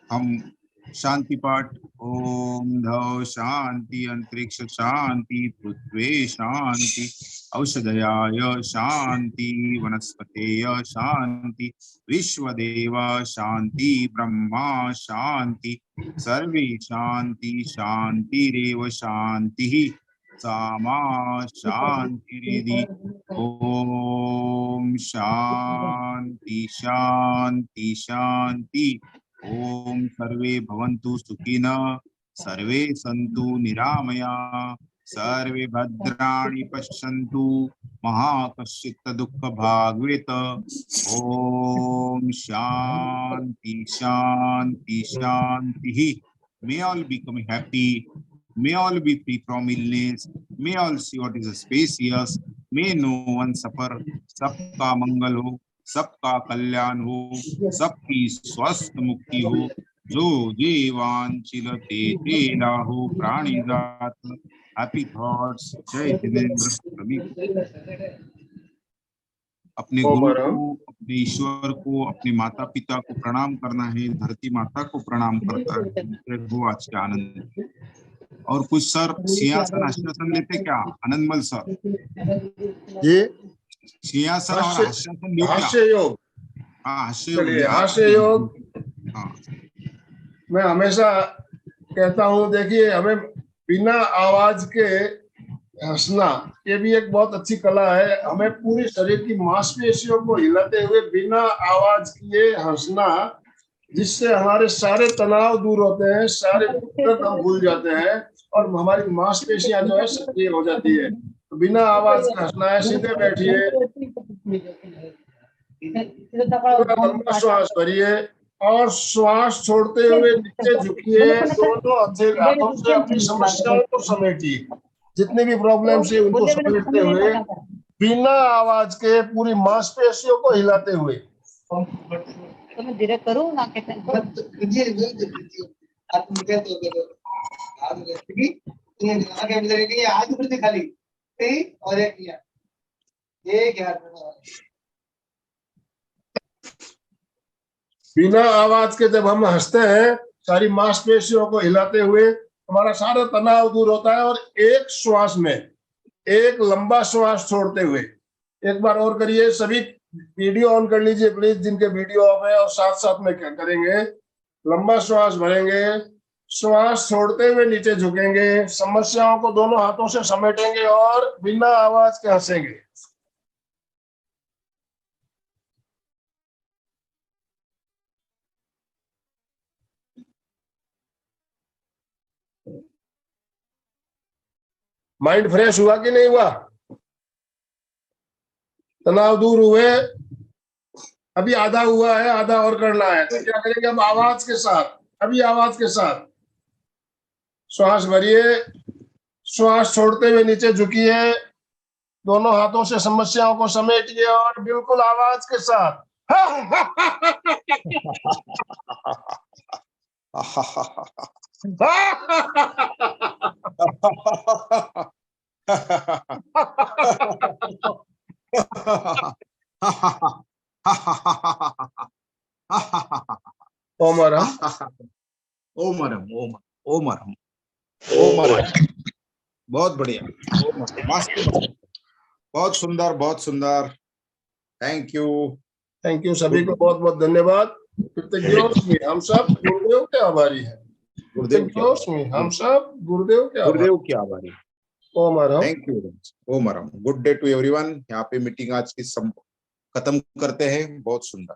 हम शांति पाठ, ओम धौ शांति, अंतरिक्ष शांति, पृथ्वी शांति, औषधयाय शांति, वनस्पतेय शांति, विश्वदेव शांति, ब्रह्मा शांति, सर्वे शांति, शांतिरेव शांति, सामा शांतिरिति। ओम शांति शांति शांति। ओम सर्वे भवन्तु सुखिनः, सर्वे सन्तु निरामया, सर्वे भद्राणि पश्यन्तु, मा कश्चित् दुःखभाग्भवेत्। ओम शांति शांति शांति। May all become happy. May all be free from illness. May all see what is spacious. May no one suffer. सबका मंगल हो, सबका कल्याण हो, सबकी स्वस्थ मुक्ति हो। जो जीवांचिलते तेना हो प्राणिजात। Happy thoughts. जय जिनेंद्र। अपने गुरु को, अपने ईश्वर को, अपने माता पिता को प्रणाम करना है, धरती माता को प्रणाम करता है। वो आज के आनंद। और कुछ सर सिंहासन आश्वासन लेते क्या? आनंदमल सर जी, सिंहासन और आश्वासन लेते? हास्य योग। हाँ, हास्य हास्य योग। हाँ, मैं हमेशा कहता हूँ, देखिए हमें बिना आवाज के हंसना, ये भी एक बहुत अच्छी कला है। हमें पूरी शरीर की मांसपेशियों को हिलाते हुए बिना आवाज किए हंसना, जिससे हमारे सारे तनाव दूर होते हैं, सारे दुख हम भूल जाते हैं और हमारी मांसपेशियां जो है सक्रिय हो जाती है। तो बिना आवाज के हंसना है। सीधे बैठिए, लंबा श्वास भरिए और श्वास छोड़ते हुए नीचे झुकिए। दोनों हाथों से अपनी समस्याओं को समेटिए, जितनी भी प्रॉब्लम्स है उनको समेटते हुए बिना आवाज के पूरी मांसपेशियों को हिलाते हुए। तो मैं धीरे करूँ ना कहते खाली और एक किया, बिना आवाज के जब हम हंसते हैं, सारी मांसपेशियों को हिलाते हुए हमारा सारा तनाव दूर होता है। और एक श्वास में एक लंबा श्वास छोड़ते हुए, एक बार और करिए। सभी वीडियो ऑन कर लीजिए प्लीज, जिनके वीडियो ऑफ है, और साथ साथ में क्या करेंगे, लंबा श्वास भरेंगे, श्वास छोड़ते हुए नीचे झुकेंगे, समस्याओं को दोनों हाथों से समेटेंगे और बिना आवाज के हंसेंगे। माइंड फ्रेश हुआ कि नहीं हुआ? तनाव दूर हुए? अभी आधा हुआ है, आधा और करना है। तो क्या करेंगे अब? आवाज के साथ, अभी आवाज के साथ श्वास भरिए, श्वास छोड़ते हुए नीचे झुकिए, दोनों हाथों से समस्याओं को समेटिए और बिल्कुल आवाज के साथ ओम अरहम, ओम अरहम, ओम ओम अरहम, ओम अरहम। बहुत बढ़िया, ओम अरहम, मस्त, बहुत सुंदर, बहुत सुंदर। Thank you. सभी को बहुत बहुत धन्यवाद। कृतज्ञोस्मि, हम सब गुरुदेव के आभारी हैं। कृतज्ञोस्मि, हम सब गुरुदेव के आभारी। गुरुदेव की आभारी। ओम अरहम। Thank you. ओम अरहम। Good day to everyone. यहाँ पे मीटिंग आज की खत्म करते हैं। बहुत सुंदर।